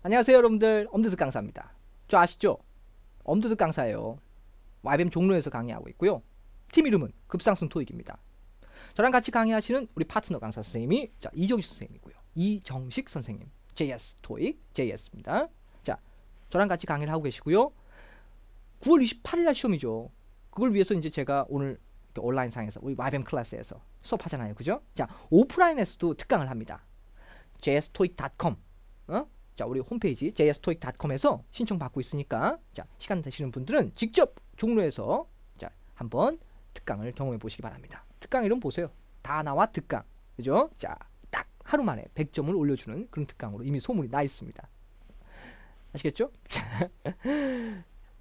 안녕하세요 여러분들, 엄드득 강사입니다. 저 아시죠? 엄드득 강사예요. YBM 종로에서 강의하고 있고요. 팀 이름은 급상승 토익입니다. 저랑 같이 강의하시는 우리 파트너 강사 선생님이 이정식 선생님이고요. 이정식 선생님, JS 토익, JS입니다. 자, 저랑 같이 강의를 하고 계시고요. 9월 28일 날 시험이죠. 그걸 위해서 이제 제가 오늘 온라인상에서 우리 YBM 클래스에서 수업하잖아요. 그죠? 자, 오프라인에서도 특강을 합니다. jstoic.com 자, 우리 홈페이지 jstoic.com에서 신청받고 있으니까 자, 시간 되시는 분들은 직접 종로에서 자, 한번 특강을 경험해 보시기 바랍니다. 특강 이름 보세요. 다 나와 특강. 그죠? 자, 딱 하루 만에 100점을 올려주는 그런 특강으로 이미 소문이 나 있습니다. 아시겠죠?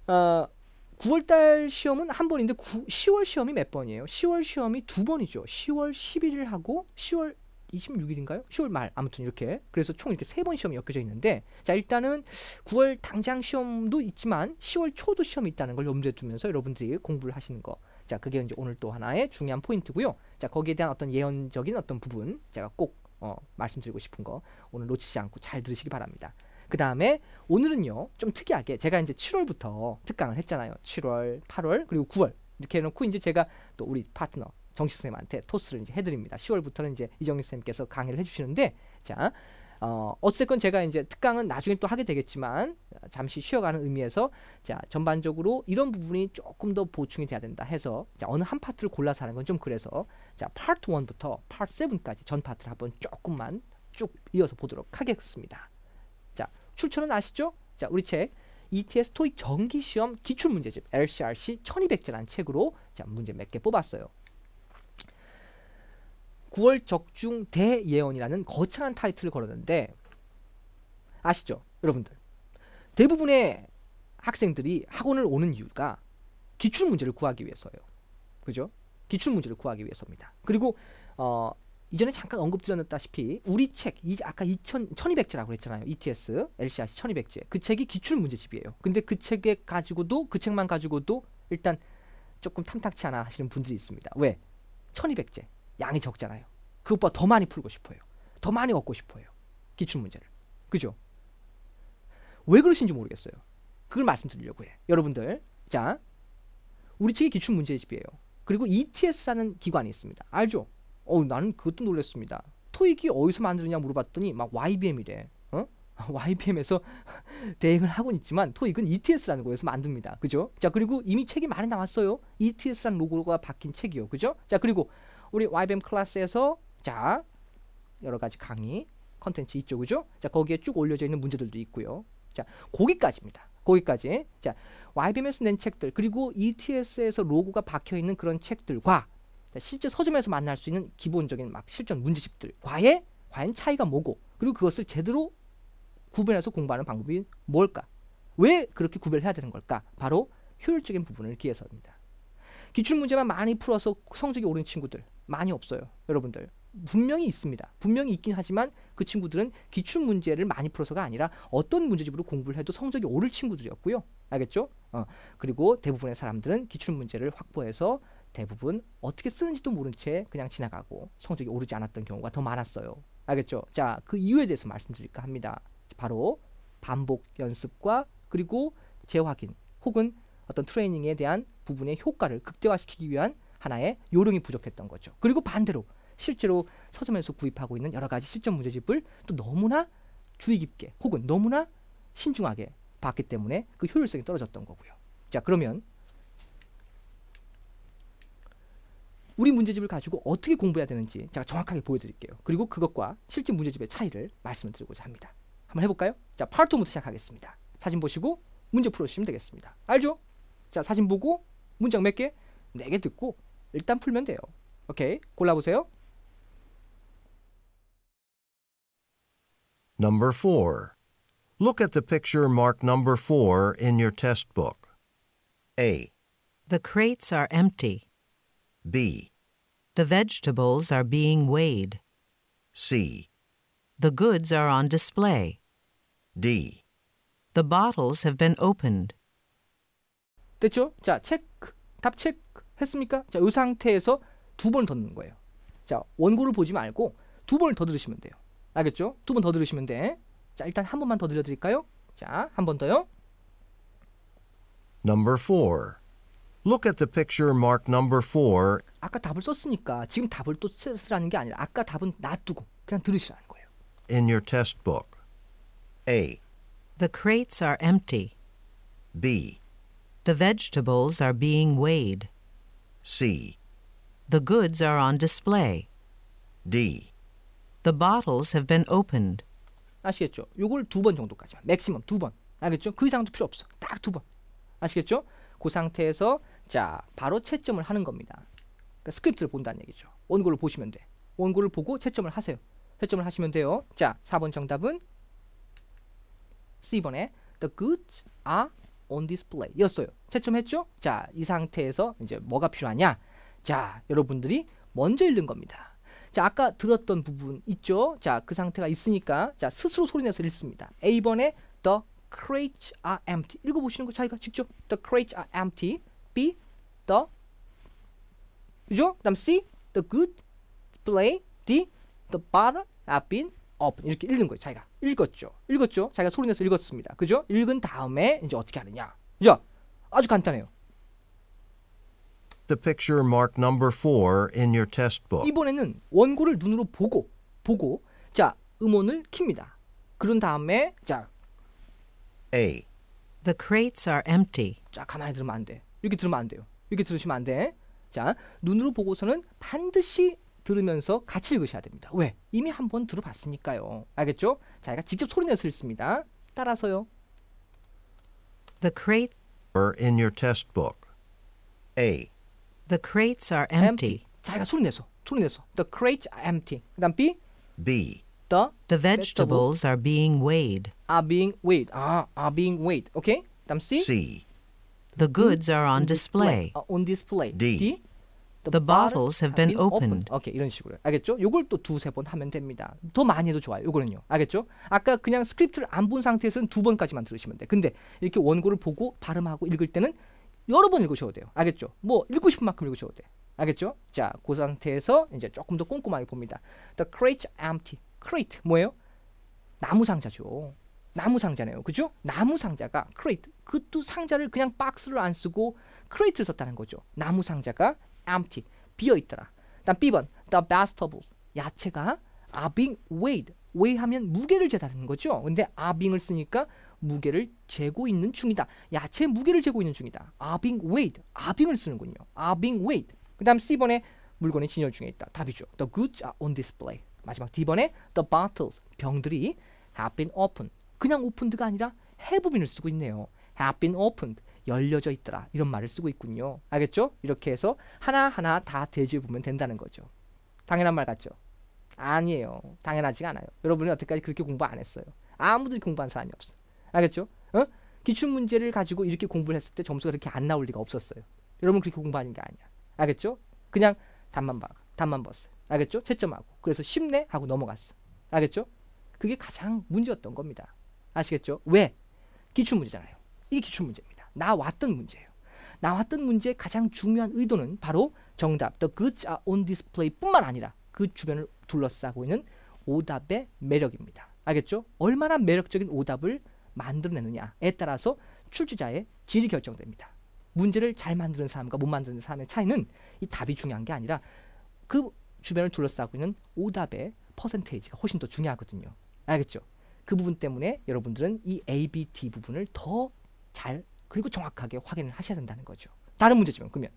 9월달 시험은 한 번인데 10월 시험이 몇 번이에요? 10월 시험이 두 번이죠. 10월 11일하고 10월 26일인가요? 10월 말 아무튼 이렇게 그래서 총 이렇게 세 번 시험이 엮여져 있는데 자 일단은 9월 당장 시험도 있지만 10월 초도 시험이 있다는 걸 염두에 두면서 여러분들이 공부를 하시는 거 자 그게 이제 오늘 또 하나의 중요한 포인트고요. 자 거기에 대한 어떤 예언적인 어떤 부분 제가 꼭 말씀드리고 싶은 거 오늘 놓치지 않고 잘 들으시기 바랍니다. 그 다음에 오늘은요 좀 특이하게 제가 이제 7월부터 특강을 했잖아요. 7월, 8월 그리고 9월 이렇게 해놓고 이제 제가 또 우리 파트너 정식 선생님한테 토스를 이제 해드립니다. 10월부터는 이제 이정식 선생님께서 강의를 해주시는데 자 어쨌건 제가 이제 특강은 나중에 또 하게 되겠지만 잠시 쉬어가는 의미에서 자 전반적으로 이런 부분이 조금 더 보충이 돼야 된다 해서 자 어느 한 파트를 골라서 하는 건 좀 그래서 자 파트 1부터 파트 7까지 전 파트를 한번 조금만 쭉 이어서 보도록 하겠습니다. 자 출처는 아시죠? 자 우리 책 ETS 토익 정기시험 기출문제집 LCRC 1200제라는 책으로 자 문제 몇 개 뽑았어요. 9월 적중 대예언이라는 거창한 타이틀을 걸었는데 아시죠? 여러분들 대부분의 학생들이 학원을 오는 이유가 기출문제를 구하기 위해서예요. 그죠? 기출문제를 구하기 위해서입니다. 그리고 이전에 잠깐 언급드렸다시피 우리 책 아까 1200제라고 했잖아요. ETS, LCRC 1200제 그 책이 기출문제집이에요. 근데 그 책에 가지고도 그 책만 가지고도 일단 조금 탐탁치 않아 하시는 분들이 있습니다. 왜? 1200제 양이 적잖아요. 그것보다 더 많이 풀고 싶어요. 더 많이 얻고 싶어요. 기출문제를. 그죠? 왜 그러신지 모르겠어요. 그걸 말씀드리려고 해. 여러분들 자 우리 책이 기출문제집이에요. 그리고 ETS라는 기관이 있습니다. 알죠? 나는 그것도 놀랐습니다. 토익이 어디서 만드느냐 물어봤더니 막 YBM이래. YBM에서 대행을 하고 있지만 토익은 ETS라는 곳에서 만듭니다. 그죠? 자 그리고 이미 책이 많이 나왔어요. ETS라는 로고가 박힌 책이요. 그죠? 자 그리고 우리 YBM 클래스에서 자 여러가지 강의 컨텐츠 있죠. 그죠? 자 거기에 쭉 올려져 있는 문제들도 있고요. 자 거기까지입니다. 거기까지 자 YBM에서 낸 책들 그리고 ETS에서 로고가 박혀있는 그런 책들과 자, 실제 서점에서 만날 수 있는 기본적인 막 실전 문제집들과의 과연 차이가 뭐고 그리고 그것을 제대로 구분해서 공부하는 방법이 뭘까? 왜 그렇게 구별해야 되는 걸까? 바로 효율적인 부분을 기해서입니다. 기출문제만 많이 풀어서 성적이 오른 친구들 많이 없어요. 여러분들 분명히 있습니다. 분명히 있긴 하지만 그 친구들은 기출문제를 많이 풀어서가 아니라 어떤 문제집으로 공부를 해도 성적이 오를 친구들이었고요. 알겠죠? 그리고 대부분의 사람들은 기출문제를 확보해서 대부분 어떻게 쓰는지도 모른 채 그냥 지나가고 성적이 오르지 않았던 경우가 더 많았어요. 알겠죠? 자, 그 이유에 대해서 말씀드릴까 합니다. 바로 반복 연습과 그리고 재확인 혹은 어떤 트레이닝에 대한 부분의 효과를 극대화시키기 위한 하나의 요령이 부족했던 거죠. 그리고 반대로 실제로 서점에서 구입하고 있는 여러 가지 실전 문제집을 또 너무나 주의 깊게 혹은 너무나 신중하게 봤기 때문에 그 효율성이 떨어졌던 거고요. 자 그러면 우리 문제집을 가지고 어떻게 공부해야 되는지 제가 정확하게 보여드릴게요. 그리고 그것과 실제 문제집의 차이를 말씀을 드리고자 합니다. 한번 해볼까요? 자 파트 1부터 시작하겠습니다. 사진 보시고 문제 풀어주시면 되겠습니다. 알죠? 자 사진 보고 문장 몇 개? 4개 듣고 일단 풀면 돼요. 오케이 골라보세요. Number 4. Look at the picture marked number 4 in your test book. A. The crates are empty. B. The vegetables are being weighed. C. The goods are on display. D. The bottles have been opened. 됐죠? 자 체크 답 체크 했습니까? 자 이 상태에서 2번 더 넣는 거예요. 자 원고를 보지 말고 2번을 더 들으시면 돼요. 알겠죠? 2번 더 들으시면 돼. 자, 일단 한 번만 더 들려드릴까요? 자, 한 번 더요. Number 4. Look at the picture marked number 4 아까 답을 썼으니까 지금 답을 또 쓰라는 게 아니라 아까 답은 놔두고 그냥 들으시라는 거예요. in your test book. A. The crates are empty. B. The vegetables are being weighed. C. The goods are on display. D. The bottles have been opened. 아시겠죠? 요걸 2번 정도까지만. 맥시멈 2번. 알겠죠? 그 이상도 필요 없어. 딱 2번. 아시겠죠? 그 상태에서 자 바로 채점을 하는 겁니다. 그러니까 스크립트를 본다는 얘기죠. 원고를 보시면 돼. 원고를 보고 채점을 하세요. 채점을 하시면 돼요. 자 4번 정답은 C번에 The goods are on display 였어요. 채점했죠? 자 이 상태에서 이제 뭐가 필요하냐? 자 여러분들이 먼저 읽는 겁니다. 자 아까 들었던 부분 있죠? 자 그 상태가 있으니까 자 스스로 소리내서 읽습니다. A번에 The crates are empty. 읽어보시는 거 자기가 직접 The crates are empty. B. The 그죠? 그 다음 C. The good display. D. The bottle have been open. 이렇게 읽는 거예요. 자기가 읽었죠. 읽었죠. 자기가 소리내서 읽었습니다. 그죠? 읽은 다음에 이제 어떻게 하느냐. 그죠? 아주 간단해요. the picture marked number 4 in your test book. 이번에는 원고를 눈으로 보고 자 음원을 킵니다. 그런 다음에 자 A. The crates are empty. 자 가만히 들으면 안 돼. 이렇게 들으면 안 돼요. 이렇게 들으시면 안 돼. 자 눈으로 보고서는 반드시 들으면서 같이 읽으셔야 됩니다. 왜? 이미 한번 들어봤으니까요. 알겠죠? 자기가 직접 소리내서 읽습니다. 따라서요. The crate in your test book. A. The crates are empty. 자기가 소리내서. The crates are empty. 그다음 B. B. The vegetables are being weighed. are being weighed. are being weighed. 오케이? 그다음 C. C. The goods are on display. on display. D. The bottles have been opened. 오케이, 이런 식으로. 알겠죠? 요걸 또 2-3번 하면 됩니다. 더 많이 해도 좋아요. 요거는요. 알겠죠? 아까 그냥 스크립트를 안 본 상태에서는 2번까지만 들으시면 돼. 근데 이렇게 원고를 보고 발음하고 읽을 때는 여러 번 읽으셔도 돼요. 알겠죠? 뭐 읽고 싶은 만큼 읽으셔도 돼. 알겠죠? 자, 그 상태에서 이제 조금 더 꼼꼼하게 봅니다. The crates are empty. crate 뭐예요? 나무 상자죠. 나무 상자네요. 그죠? 나무 상자가 crate. 그것도 상자를 그냥 박스를 안 쓰고 crate를 썼다는 거죠. 나무 상자가 empty. 비어 있더라. 다음 B번. The vegetables. 야채가 are being weighed. weigh 하면 무게를 재다는 거죠. 근데 are being을 쓰니까 무게를 재고 있는 중이다. 야채의 무게를 재고 있는 중이다. are being weighed. are being을 쓰는군요. are being weighed. 그 다음 C번에 물건이 진열 중에 있다. 답이죠. The goods are on display. 마지막 D번에 the bottles. 병들이 have been opened. 그냥 opened가 아니라 have been을 쓰고 있네요. have been opened. 열려져 있더라. 이런 말을 쓰고 있군요. 알겠죠? 이렇게 해서 하나하나 다 대조해 보면 된다는 거죠. 당연한 말 같죠? 아니에요. 당연하지가 않아요. 여러분은 여태까지 그렇게 공부 안 했어요. 아무도 공부한 사람이 없어. 알겠죠? 기출문제를 가지고 이렇게 공부를 했을 때 점수가 그렇게 안 나올 리가 없었어요. 여러분 그렇게 공부하는 게 아니야. 알겠죠? 그냥 답만 봤어요. 알겠죠? 채점하고. 그래서 쉽네? 하고 넘어갔어. 알겠죠? 그게 가장 문제였던 겁니다. 아시겠죠? 왜? 기출문제잖아요. 이게 기출문제입니다. 나왔던 문제예요. 나왔던 문제의 가장 중요한 의도는 바로 정답 The goods are on display 뿐만 아니라 그 주변을 둘러싸고 있는 오답의 매력입니다. 알겠죠? 얼마나 매력적인 오답을 만들어내느냐에 따라서 출제자의 질이 결정됩니다. 문제를 잘 만드는 사람과 못 만드는 사람의 차이는 이 답이 중요한 게 아니라 그 주변을 둘러싸고 있는 오답의 퍼센테이지가 훨씬 더 중요하거든요. 알겠죠? 그 부분 때문에 여러분들은 이 A, B, D 부분을 더 잘 그리고 정확하게 확인을 하셔야 된다는 거죠. 다른 문제지만 그러면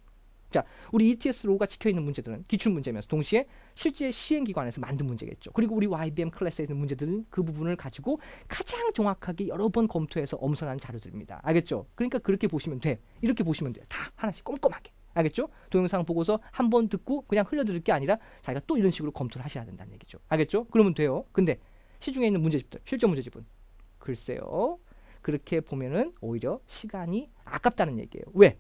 자 우리 ETS로가 찍혀있는 문제들은 기출문제면서 동시에 실제 시행기관에서 만든 문제겠죠. 그리고 우리 YBM 클래스에 있는 문제들은 그 부분을 가지고 가장 정확하게 여러 번 검토해서 엄선한 자료들입니다. 알겠죠? 그러니까 그렇게 보시면 돼. 이렇게 보시면 돼요. 다 하나씩 꼼꼼하게. 알겠죠? 동영상 보고서 한 번 듣고 그냥 흘려들을 게 아니라 자기가 또 이런 식으로 검토를 하셔야 된다는 얘기죠. 알겠죠? 그러면 돼요. 근데 시중에 있는 문제집들, 실전 문제집은 글쎄요. 그렇게 보면은 오히려 시간이 아깝다는 얘기예요. 왜?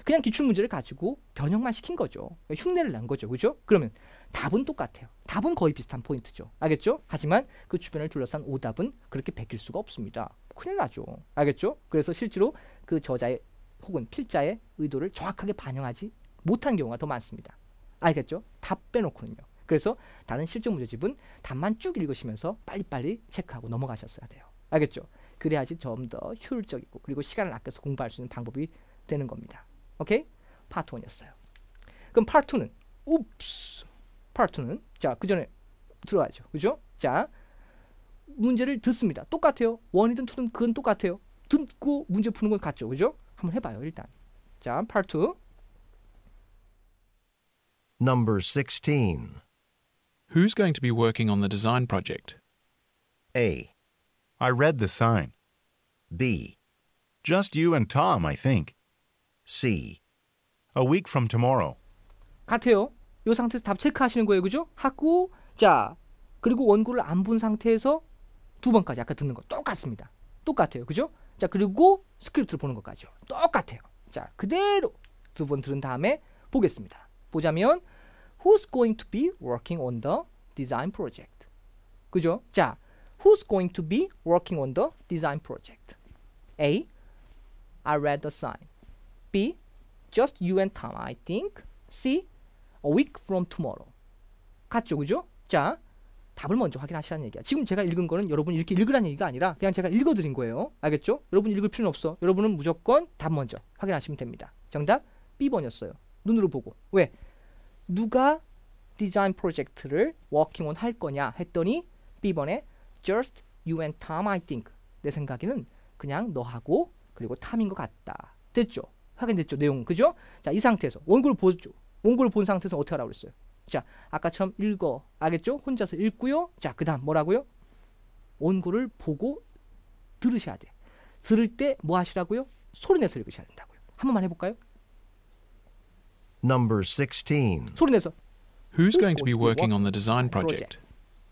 그냥 기출문제를 가지고 변형만 시킨 거죠. 흉내를 낸 거죠. 그죠? 그러면 답은 똑같아요. 답은 거의 비슷한 포인트죠. 알겠죠? 하지만 그 주변을 둘러싼 오답은 그렇게 베낄 수가 없습니다. 큰일 나죠. 알겠죠? 그래서 실제로 그 저자의 혹은 필자의 의도를 정확하게 반영하지 못한 경우가 더 많습니다. 알겠죠? 답 빼놓고는요. 그래서 다른 실전 문제집은 답만 쭉 읽으시면서 빨리빨리 체크하고 넘어가셨어야 돼요. 알겠죠? 그래야지 좀 더 효율적이고 그리고 시간을 아껴서 공부할 수 있는 방법이 되는 겁니다. 오케이? 파트 1이었어요. 그럼 파트 2는 파트 2는 자, 그 전에 들어가죠. 그죠? 자, 문제를 듣습니다. 똑같아요. 1이든 2든 그건 똑같아요. 듣고 문제 푸는 건 같죠. 그죠? 한번 해봐요, 일단. 자, 파트 2. Number 16. Who's going to be working on the design project? A. I read the sign. B. Just you and Tom, I think. C. A week from tomorrow. 같아요. 이 상태에서 답 체크하시는 거예요. 그죠? 하고 자, 그리고 원고를 안 본 상태에서 두 번까지 아까 듣는 거 똑같습니다. 똑같아요. 그죠? 자, 그리고 스크립트를 보는 것까지요. 똑같아요. 자, 그대로 두 번 들은 다음에 보겠습니다. 보자면 Who's going to be working on the design project? 그죠? 자, Who's going to be working on the design project? A. I read the sign. B. Just you and Tom, I think. C. A week from tomorrow. 같죠, 그죠? 자, 답을 먼저 확인하시라는 얘기야. 지금 제가 읽은 거는 여러분이 이렇게 읽으라는 얘기가 아니라 그냥 제가 읽어드린 거예요. 알겠죠? 여러분 읽을 필요는 없어. 여러분은 무조건 답 먼저 확인하시면 됩니다. 정답 B번이었어요. 눈으로 보고. 왜? 누가 디자인 프로젝트를 워킹 온 할 거냐 했더니 B번에 Just you and Tom, I think. 내 생각에는 그냥 너하고 그리고 탐인 것 같다. 됐죠? 확인됐죠? 내용. 그죠? 자, 이 상태에서 원고를 보죠. 원고를 본 상태에서 어떻게 하라고 그랬어요? 자, 아까처럼 읽어. 알겠죠? 혼자서 읽고요. 자, 그 다음 뭐라고요? 원고를 보고 들으셔야 돼. 들을 때 뭐 하시라고요? 소리 내서 읽으셔야 된다고요. 한 번만 해볼까요? Number 16. 소리 내서. Who's going to be working on the design project?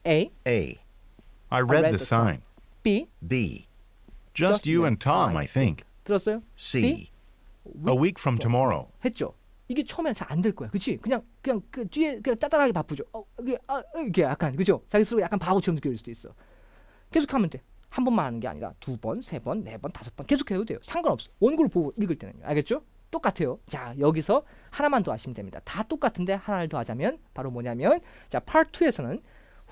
A. A. I read the sign. B. B. Just you and Tom, I think. 들었어요? C. A week from tomorrow. 했죠. 이게 처음에는 잘 안 될 거야, 그렇지? 그냥 그 뒤에 그냥 짜잘하게 바쁘죠. 이게 약간 그죠? 자기 스스로 약간 바보처럼 느껴질 수도 있어. 계속하면 돼. 한 번만 하는 게 아니라 두 번, 세 번, 네 번, 다섯 번 계속해도 돼요. 상관없어. 원고를 보고 읽을 때는요, 알겠죠? 똑같아요. 자, 여기서 하나만 더 하시면 됩니다. 다 똑같은데 하나를 더 하자면 바로 뭐냐면 자, Part 2에서는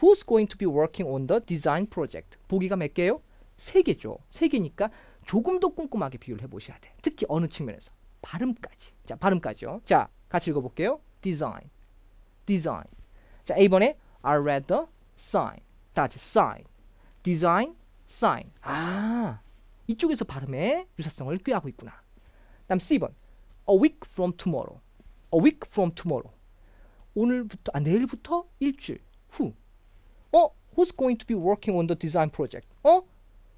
Who's going to be working on the design project? 보기가 몇 개예요? 3개죠. 3개니까 조금 더 꼼꼼하게 비교를 해보셔야 돼. 특히 어느 측면에서? 발음까지. 자, 발음까지요. 자, 같이 읽어볼게요. design. 자, A번에 I read the sign. 다 같이 sign. design, sign. 아, 이쪽에서 발음의 유사성을 꾀하고 있구나. 다음 C번. A week from tomorrow. A week from tomorrow. 오늘부터, 내일부터 일주일 후. Who's going to be working on the design project?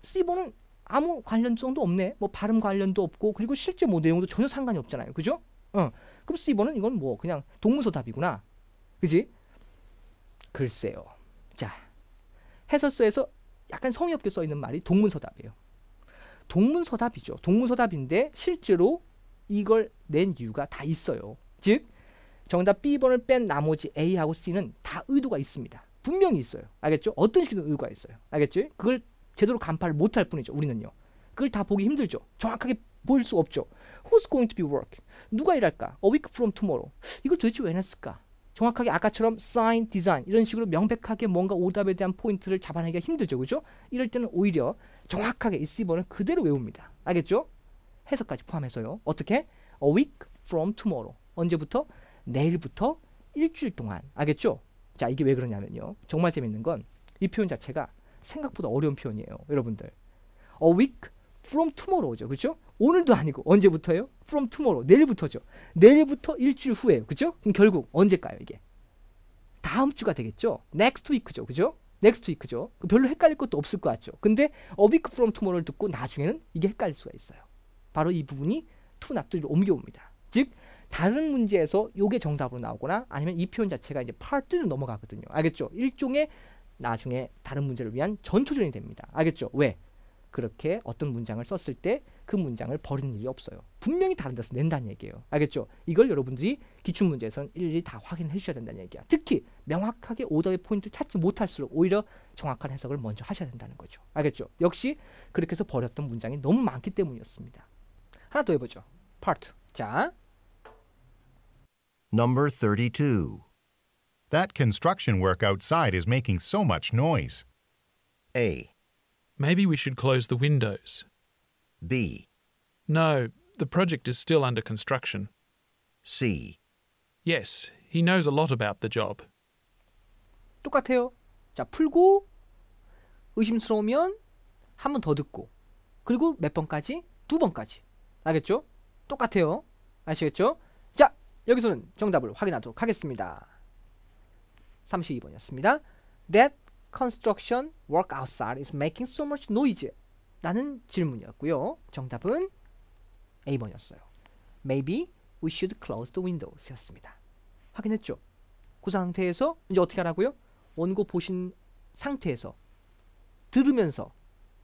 C번은 아무 관련성도 없네. 뭐 발음 관련도 없고 그리고 실제 뭐 내용도 전혀 상관이 없잖아요. 그죠? 그럼 C번은 이건 뭐 그냥 동문서답이구나. 그지? 글쎄요. 자, 해설서에서 약간 성의 없게 써 있는 말이 동문서답이에요. 동문서답이죠. 동문서답인데 실제로 이걸 낸 이유가 다 있어요. 즉 정답 B번을 뺀 나머지 A하고 C는 다 의도가 있습니다. 분명히 있어요. 알겠죠? 어떤 식이든 의도가 있어요. 알겠죠? 그걸 제대로 간파를 못할 뿐이죠. 우리는요. 그걸 다 보기 힘들죠. 정확하게 보일 수 없죠. Who's going to be work? 누가 일할까? A week from tomorrow. 이걸 도대체 왜 냈을까? 정확하게 아까처럼 sign, design 이런 식으로 명백하게 뭔가 오답에 대한 포인트를 잡아내기가 힘들죠. 그죠? 이럴 때는 오히려 정확하게 이 C번을 그대로 외웁니다. 알겠죠? 해석까지 포함해서요. 어떻게? A week from tomorrow. 언제부터? 내일부터 일주일 동안. 알겠죠? 자, 이게 왜 그러냐면요. 정말 재밌는 건 이 표현 자체가 생각보다 어려운 표현이에요. 여러분들. A week from tomorrow죠. 그렇죠? 오늘도 아니고 언제부터예요? From tomorrow. 내일부터죠. 내일부터 일주일 후에요. 그렇죠? 그럼 결국 언제일까요, 이게? 다음 주가 되겠죠. Next week죠. 그죠? Next week죠. 별로 헷갈릴 것도 없을 것 같죠. 근데 A week from tomorrow를 듣고 나중에는 이게 헷갈릴 수가 있어요. 바로 이 부분이 to not를 옮겨옵니다. 즉 다른 문제에서 이게 정답으로 나오거나 아니면 이 표현 자체가 이제 part 3로 넘어가거든요. 알겠죠? 일종의 나중에 다른 문제를 위한 전초전이 됩니다. 알겠죠? 왜? 그렇게 어떤 문장을 썼을 때 그 문장을 버리는 일이 없어요. 분명히 다른 데서 낸다는 얘기예요. 알겠죠? 이걸 여러분들이 기출문제에서는 일일이 다 확인해 주셔야 된다는 얘기야. 특히 명확하게 오답의 포인트를 찾지 못할수록 오히려 정확한 해석을 먼저 하셔야 된다는 거죠. 알겠죠? 역시 그렇게 해서 버렸던 문장이 너무 많기 때문이었습니다. 하나 더 해보죠. Part. 자, Number 32. That construction work outside is making so much noise. A. Maybe we should close the windows. B, No, the project is still under construction. C, Yes, he knows a lot about the job. 똑같아요. 자, 풀고 의심스러우면 한 번 더 듣고 그리고 몇 번까지? 2번까지. 알겠죠? 똑같아요. 아시겠죠? 자, 여기서는 정답을 확인하도록 하겠습니다. 32번이었습니다. That construction work outside is making so much noise. 라는 질문이었고요. 정답은 A번이었어요. Maybe we should close the windows 였습니다. 확인했죠? 그 상태에서 이제 어떻게 하라고요? 원고 보신 상태에서 들으면서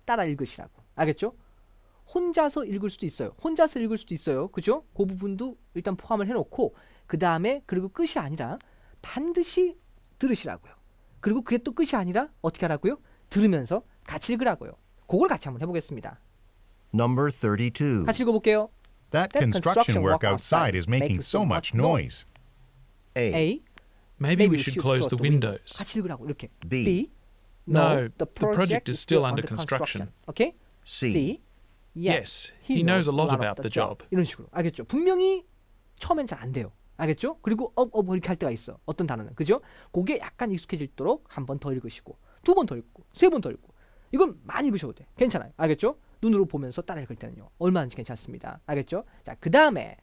따라 읽으시라고. 알겠죠? 혼자서 읽을 수도 있어요. 혼자서 읽을 수도 있어요. 그죠? 그 부분도 일단 포함을 해놓고 그 다음에 그리고 끝이 아니라 반드시 들으시라고요. 그리고 그게 또 끝이 아니라 어떻게 하라고요? 들으면서 같이 읽으라고요. 그걸 같이 한번 해보겠습니다. number 32. 같이 읽어볼게요. That construction work outside is making so much noise. A, Maybe we should close the windows. 같이 읽으라고 이렇게. B, No, the project is still under construction. 오케이? C, Yes, he knows a lot about the job. 이런 식으로. 알겠죠? 분명히 처음엔 잘 안 돼요. 알겠죠? 그리고 이렇게 할 때가 있어. 어떤 단어는. 그죠? 그게 약간 익숙해지도록 한 번 더 읽으시고 2번 더 읽고 3번 더 읽고 이건 많이 읽으셔도 돼. 괜찮아요. 알겠죠? 눈으로 보면서 따라 읽을 때는요. 얼마든지 괜찮습니다. 알겠죠? 자, 그 다음에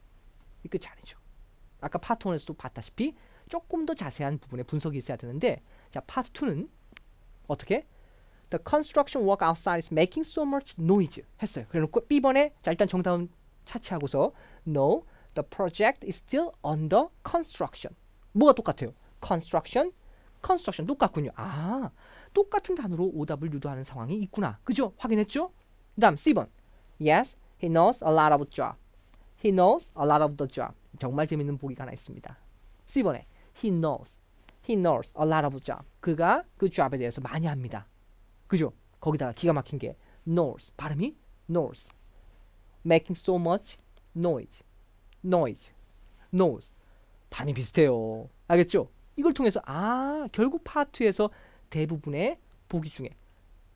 이 끝이 아니죠. 아까 파트 1에서도 봤다시피 조금 더 자세한 부분에 분석이 있어야 되는데 자, 파트 2는 어떻게? The construction work outside is making so much noise 했어요. 그래놓고 B번에 자 일단 정답은 차치하고서 No, the project is still under construction. 뭐가 똑같아요? Construction 똑같군요. 아, 똑같은 단어로 오답을 유도하는 상황이 있구나. 그죠? 확인했죠? 그 다음 C번 Yes, he knows a lot of job. He knows a lot of the job. 정말 재밌는 보기가 하나 있습니다. C번에 He knows a lot of job. 그가 그 job에 대해서 많이 합니다. 그죠? 거기다가 기가 막힌 게 knows. 발음이 knows. making so much noise. knows. 발음이 비슷해요. 알겠죠? 이걸 통해서 결국 파트에서 대부분의 보기 중에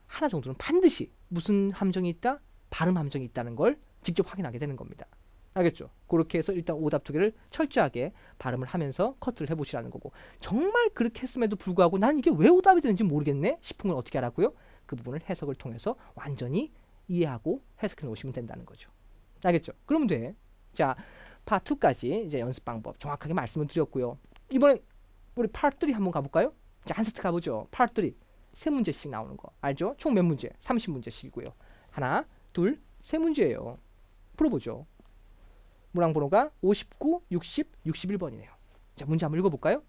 하나 정도는 반드시 무슨 함정이 있다? 발음 함정이 있다는 걸 직접 확인하게 되는 겁니다. 알겠죠? 그렇게 해서 일단 오답 2개를 철저하게 발음을 하면서 커트를 해보시라는 거고 정말 그렇게 했음에도 불구하고 난 이게 왜 오답이 되는지 모르겠네 싶은 건 어떻게 하라고요? 그 부분을 해석을 통해서 완전히 이해하고 해석해 놓으시면 된다는 거죠. 알겠죠? 그럼 돼. 자, 파트 2까지 이제 연습 방법 정확하게 말씀을 드렸고요. 이번엔 우리 파트 3 한번 가볼까요? 자, 한 세트 가보죠. 파트 3. 3문제씩 나오는 거 알죠? 총 몇 문제? 30문제씩이고요. 하나, 둘, 3문제예요. 풀어보죠. 문항 번호가 59, 60, 61번이네요. 자, 문제 한번 읽어볼까요?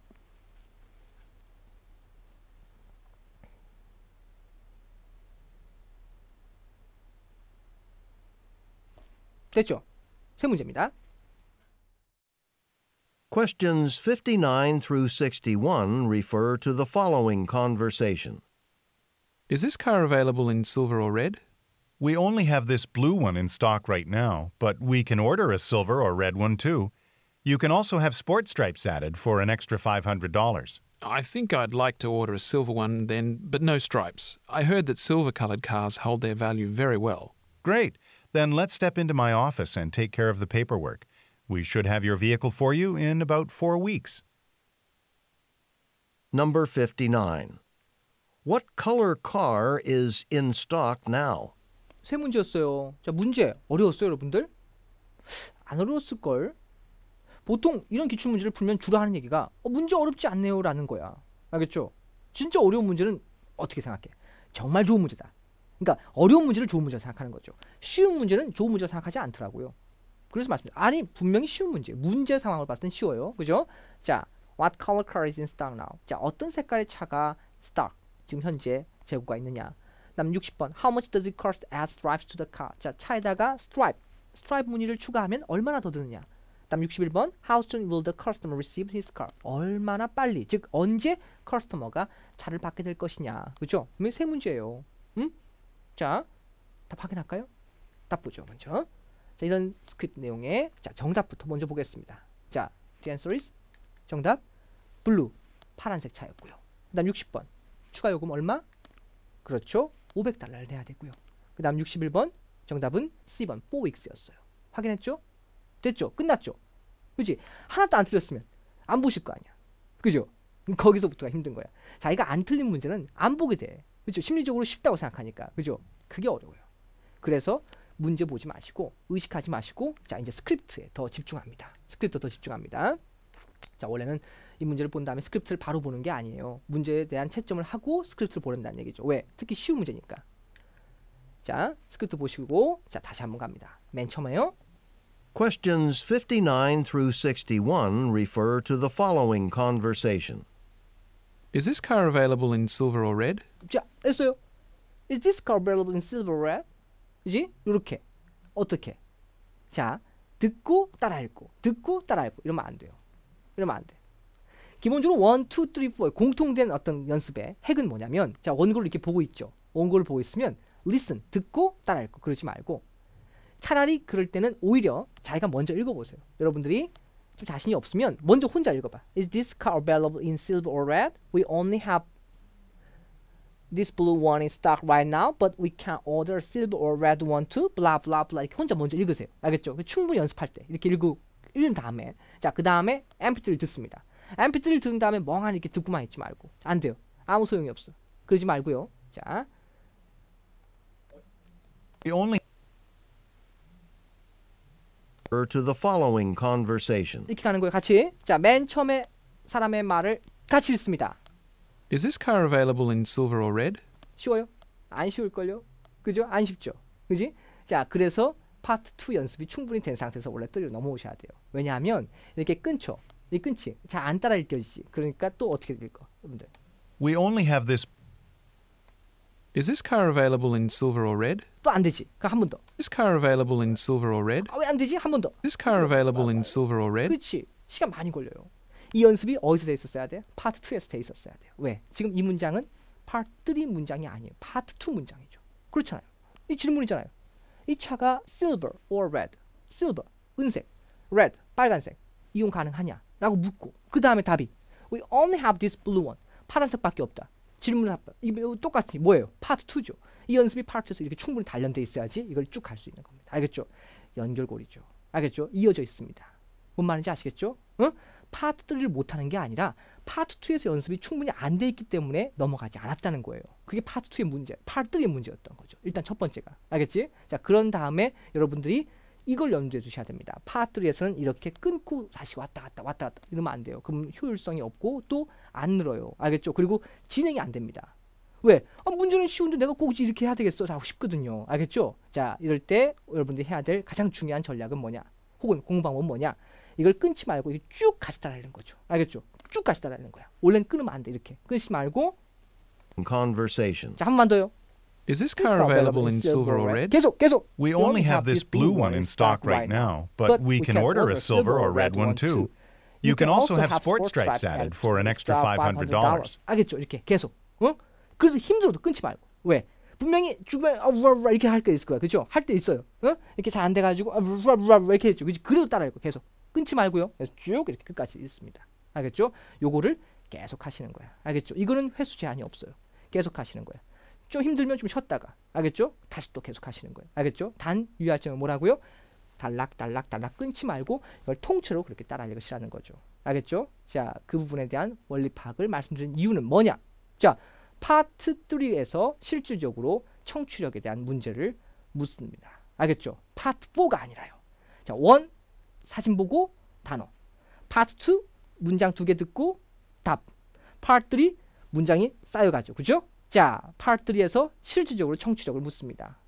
됐죠? 3문제입니다. Questions 59 through 61 refer to the following conversation. Is this car available in silver or red? We only have this blue one in stock right now, but we can order a silver or red one too. You can also have sport stripes added for an extra $500. I think I'd like to order a silver one then, but no stripes. I heard that silver-coloured cars hold their value very well. Great. Then let's step into my office and take care of the paperwork. We should have your vehicle for you in about 4 weeks. Number 59. What color car is in stock now? 3문제였어요. 자, 문제 어려웠어요, 여러분들? 안 어려웠을걸? 보통 이런 기출문제를 풀면 주로 하는 얘기가 문제 어렵지 않네요 라는 거야. 알겠죠? 진짜 어려운 문제는 어떻게 생각해? 정말 좋은 문제다. 그러니까 어려운 문제를 좋은 문제로 생각하는 거죠. 쉬운 문제는 좋은 문제로 생각하지 않더라고요. 그래서 말씀드려요. 아니, 분명히 쉬운 문제 상황을 봤을 땐 쉬워요. 그죠? 자, what color car is in stock now? 자, 어떤 색깔의 차가 stock, 지금 현재 재고가 있느냐. 다음 60번, how much does it cost to add stripes to the car? 자, 차에다가 stripe 무늬를 추가하면 얼마나 더 드느냐. 다음 61번, how soon will the customer receive his car? 얼마나 빨리, 즉 언제 커스터머가 차를 받게 될 것이냐. 그죠? 그러면 3문제예요. 응? 자, 답 확인할까요? 답 보죠, 먼저. 자, 이런 스크립트 내용의 자, 정답부터 먼저 보겠습니다. 자, the answer is 정답 blue, 파란색 차였고요. 그 다음 60번 추가 요금 얼마? 그렇죠, $500를 내야 되고요. 그 다음 61번 정답은 C번 4weeks였어요. 확인했죠? 됐죠? 끝났죠? 그치? 하나도 안 틀렸으면 안 보실 거 아니야. 그죠? 거기서부터가 힘든 거야. 자기가 안 틀린 문제는 안 보게 돼. 그죠? 심리적으로 쉽다고 생각하니까. 그죠? 그게 어려워요. 그래서 문제 보지 마시고 의식하지 마시고 자 이제 스크립트에 더 집중합니다. 스크립트 더 집중합니다. 자 원래는 이 문제를 본 다음에 스크립트를 바로 보는 게 아니에요. 문제에 대한 채점을 하고 스크립트를 보낸다는 얘기죠. 왜? 특히 쉬운 문제니까. 자 스크립트 보시고 자 다시 한번 갑니다. 맨 처음에요. Questions 59 through 61 refer to the following conversation. Is this car available in silver or red? 자 했어요. Is this car available in silver or red? 그지? 이렇게 어떻게? 자 듣고 따라 읽고 듣고 따라 읽고 이러면 안 돼요. 이러면 안 돼. 기본적으로 1, 2, 3, 4 공통된 어떤 연습의 핵은 뭐냐면 자 원고를 이렇게 보고 있죠. 원고를 보고 있으면 listen 듣고 따라 읽고 그러지 말고 차라리 그럴 때는 오히려 자기가 먼저 읽어보세요. 여러분들이 좀 자신이 없으면 먼저 혼자 읽어봐. Is this car available in silver or red? We only have this blue one in stock right now, but we can order silver or red one too. blah blah blah 이렇게 혼자 먼저 읽으세요. 알겠죠? 충분히 연습할 때 이렇게 읽은 다음에 자 그 다음에 MP3를 듣습니다. MP3를 들은 다음에 멍하니 이렇게 듣고만 있지 말고 안 돼요. 아무 소용이 없어. 그러지 말고요. 자 We only To the following conversation. 이렇게 가는 거예요. 같이 자 맨 처음에 사람의 말을 같이 읽습니다. Is this car available in silver or red? 쉬워요? 안 쉬울걸요? 그죠? 안 쉽죠? 그지? 자 그래서 파트 2 연습이 충분히 된 상태에서 원래 뜨려 넘어오셔야 돼요. 왜냐하면 이렇게 끊죠. 이 끊지. 잘 안 따라 읽혀지지. 그러니까 또 어떻게 읽어? 여러분들. we only have this Is this car available in silver or red? 또 안 되지. 그럼 한 번 더. Is this car available in silver or red? 아, 왜 안 되지? 한 번 더. Is this car available in silver or red? 그렇지. 시간 많이 걸려요. 이 연습이 어디서 돼 있었어야 돼요? 파트 2에서 돼 있었어야 돼요. 왜? 지금 이 문장은 파트 3 문장이 아니에요. 파트 2 문장이죠. 그렇잖아요. 이 질문이잖아요. 이 차가 silver or red, silver, 은색, red, 빨간색 이용 가능하냐? 라고 묻고 그 다음에 답이 We only have this blue one, 파란색밖에 없다. 질문을 이거 똑같이 뭐예요? 파트 2죠. 이 연습이 파트 2에서 이렇게 충분히 단련돼 있어야지 이걸 쭉 갈 수 있는 겁니다. 알겠죠? 연결고리죠. 알겠죠? 이어져 있습니다. 뭔 말인지 아시겠죠? 응? 파트 3를 못하는 게 아니라 파트 2에서 연습이 충분히 안 돼 있기 때문에 넘어가지 않았다는 거예요. 그게 파트 2의 문제, 파트 3의 문제였던 거죠. 일단 첫 번째가. 알겠지? 자, 그런 다음에 여러분들이 이걸 염두에 두셔야 됩니다. 파트 3에서는 이렇게 끊고 다시 왔다 갔다 이러면 안 돼요. 그럼 효율성이 없고 또 안 늘어요. 알겠죠? 그리고 진행이 안 됩니다. 왜? 아, 문제는 쉬운데 내가 꼭 이렇게 해야 되겠어? 하고 싶거든요. 알겠죠? 자, 이럴 때 여러분들이 해야 될 가장 중요한 전략은 뭐냐? 혹은 공부방법은 뭐냐? 이걸 끊지 말고 이렇게 쭉 같이 따라하는 거죠. 알겠죠? 쭉 같이 따라하는 거야. 원래는 끊으면 안 돼. 이렇게 끊지 말고. Conversation. 자, 한 번만 더요. Is this car available in silver or red? 계속. We only have this blue one in stock right now, but we can order a silver or red one too. You can also have sport stripes added for an extra $500. 알겠죠? 이렇게 계속. 어? 그래도 힘들어도 끊지 말고. 왜? 분명히 주변에 이렇게 할 때 있을 거야. 그죠? 할 때 있어요. 어? 이렇게 잘 안 돼가지고 이렇게 했죠. 그지? 그래도 따라하고 계속 끊지 말고요. 그래서 쭉 이렇게 끝까지 읽습니다. 알겠죠? 요거를 계속 하시는 거야. 알겠죠? 이거는 횟수 제한이 없어요. 계속 하시는 거야. 좀 힘들면 좀 쉬었다가, 알겠죠? 다시 또 계속 하시는 거예요. 알겠죠? 단 유의할 점은 뭐라고요? 달락 끊지 말고 이걸 통째로 그렇게 따라 읽으시라는 거죠. 알겠죠? 자, 그 부분에 대한 원리 파악을 말씀드린 이유는 뭐냐? 자, 파트 3에서 실질적으로 청취력에 대한 문제를 묻습니다. 알겠죠? 파트 4가 아니라요. 자, 1 사진 보고 단어. 파트 2 문장 2개 듣고 답. 파트 3 문장이 쌓여가죠. 그죠? 자, 파트 3에서 실질적으로 청취력을 묻습니다.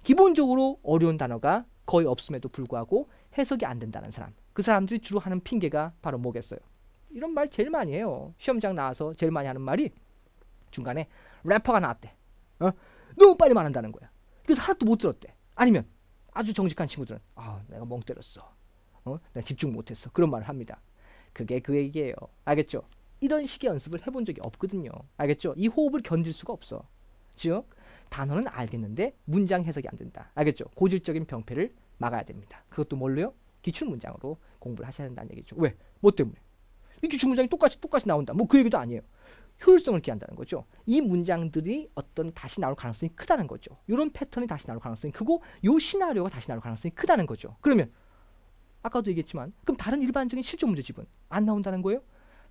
기본적으로 어려운 단어가 거의 없음에도 불구하고 해석이 안 된다는 사람. 그 사람들이 주로 하는 핑계가 바로 뭐겠어요? 이런 말 제일 많이 해요. 시험장 나와서 제일 많이 하는 말이 중간에 래퍼가 나왔대. 너무 빨리 말한다는 거야. 그래서 하나도 못 들었대. 아니면 아주 정직한 친구들은 내가 멍 때렸어. 내가 집중 못했어. 그런 말을 합니다. 그게 그 얘기예요. 알겠죠? 이런 식의 연습을 해본 적이 없거든요. 알겠죠? 이 호흡을 견딜 수가 없어. 즉 단어는 알겠는데 문장 해석이 안 된다. 알겠죠? 고질적인 병폐를 막아야 됩니다. 그것도 뭘로요? 기출문장으로 공부를 하셔야 된다는 얘기죠. 왜? 뭐 때문에? 이 기출문장이 똑같이 나온다. 뭐 그 얘기도 아니에요. 효율성을 기한다는 거죠. 이 문장들이 어떤 다시 나올 가능성이 크다는 거죠. 이런 패턴이 다시 나올 가능성이 크고 요 시나리오가 다시 나올 가능성이 크다는 거죠. 그러면 아까도 얘기했지만 그럼 다른 일반적인 실전 문제집은 안 나온다는 거예요?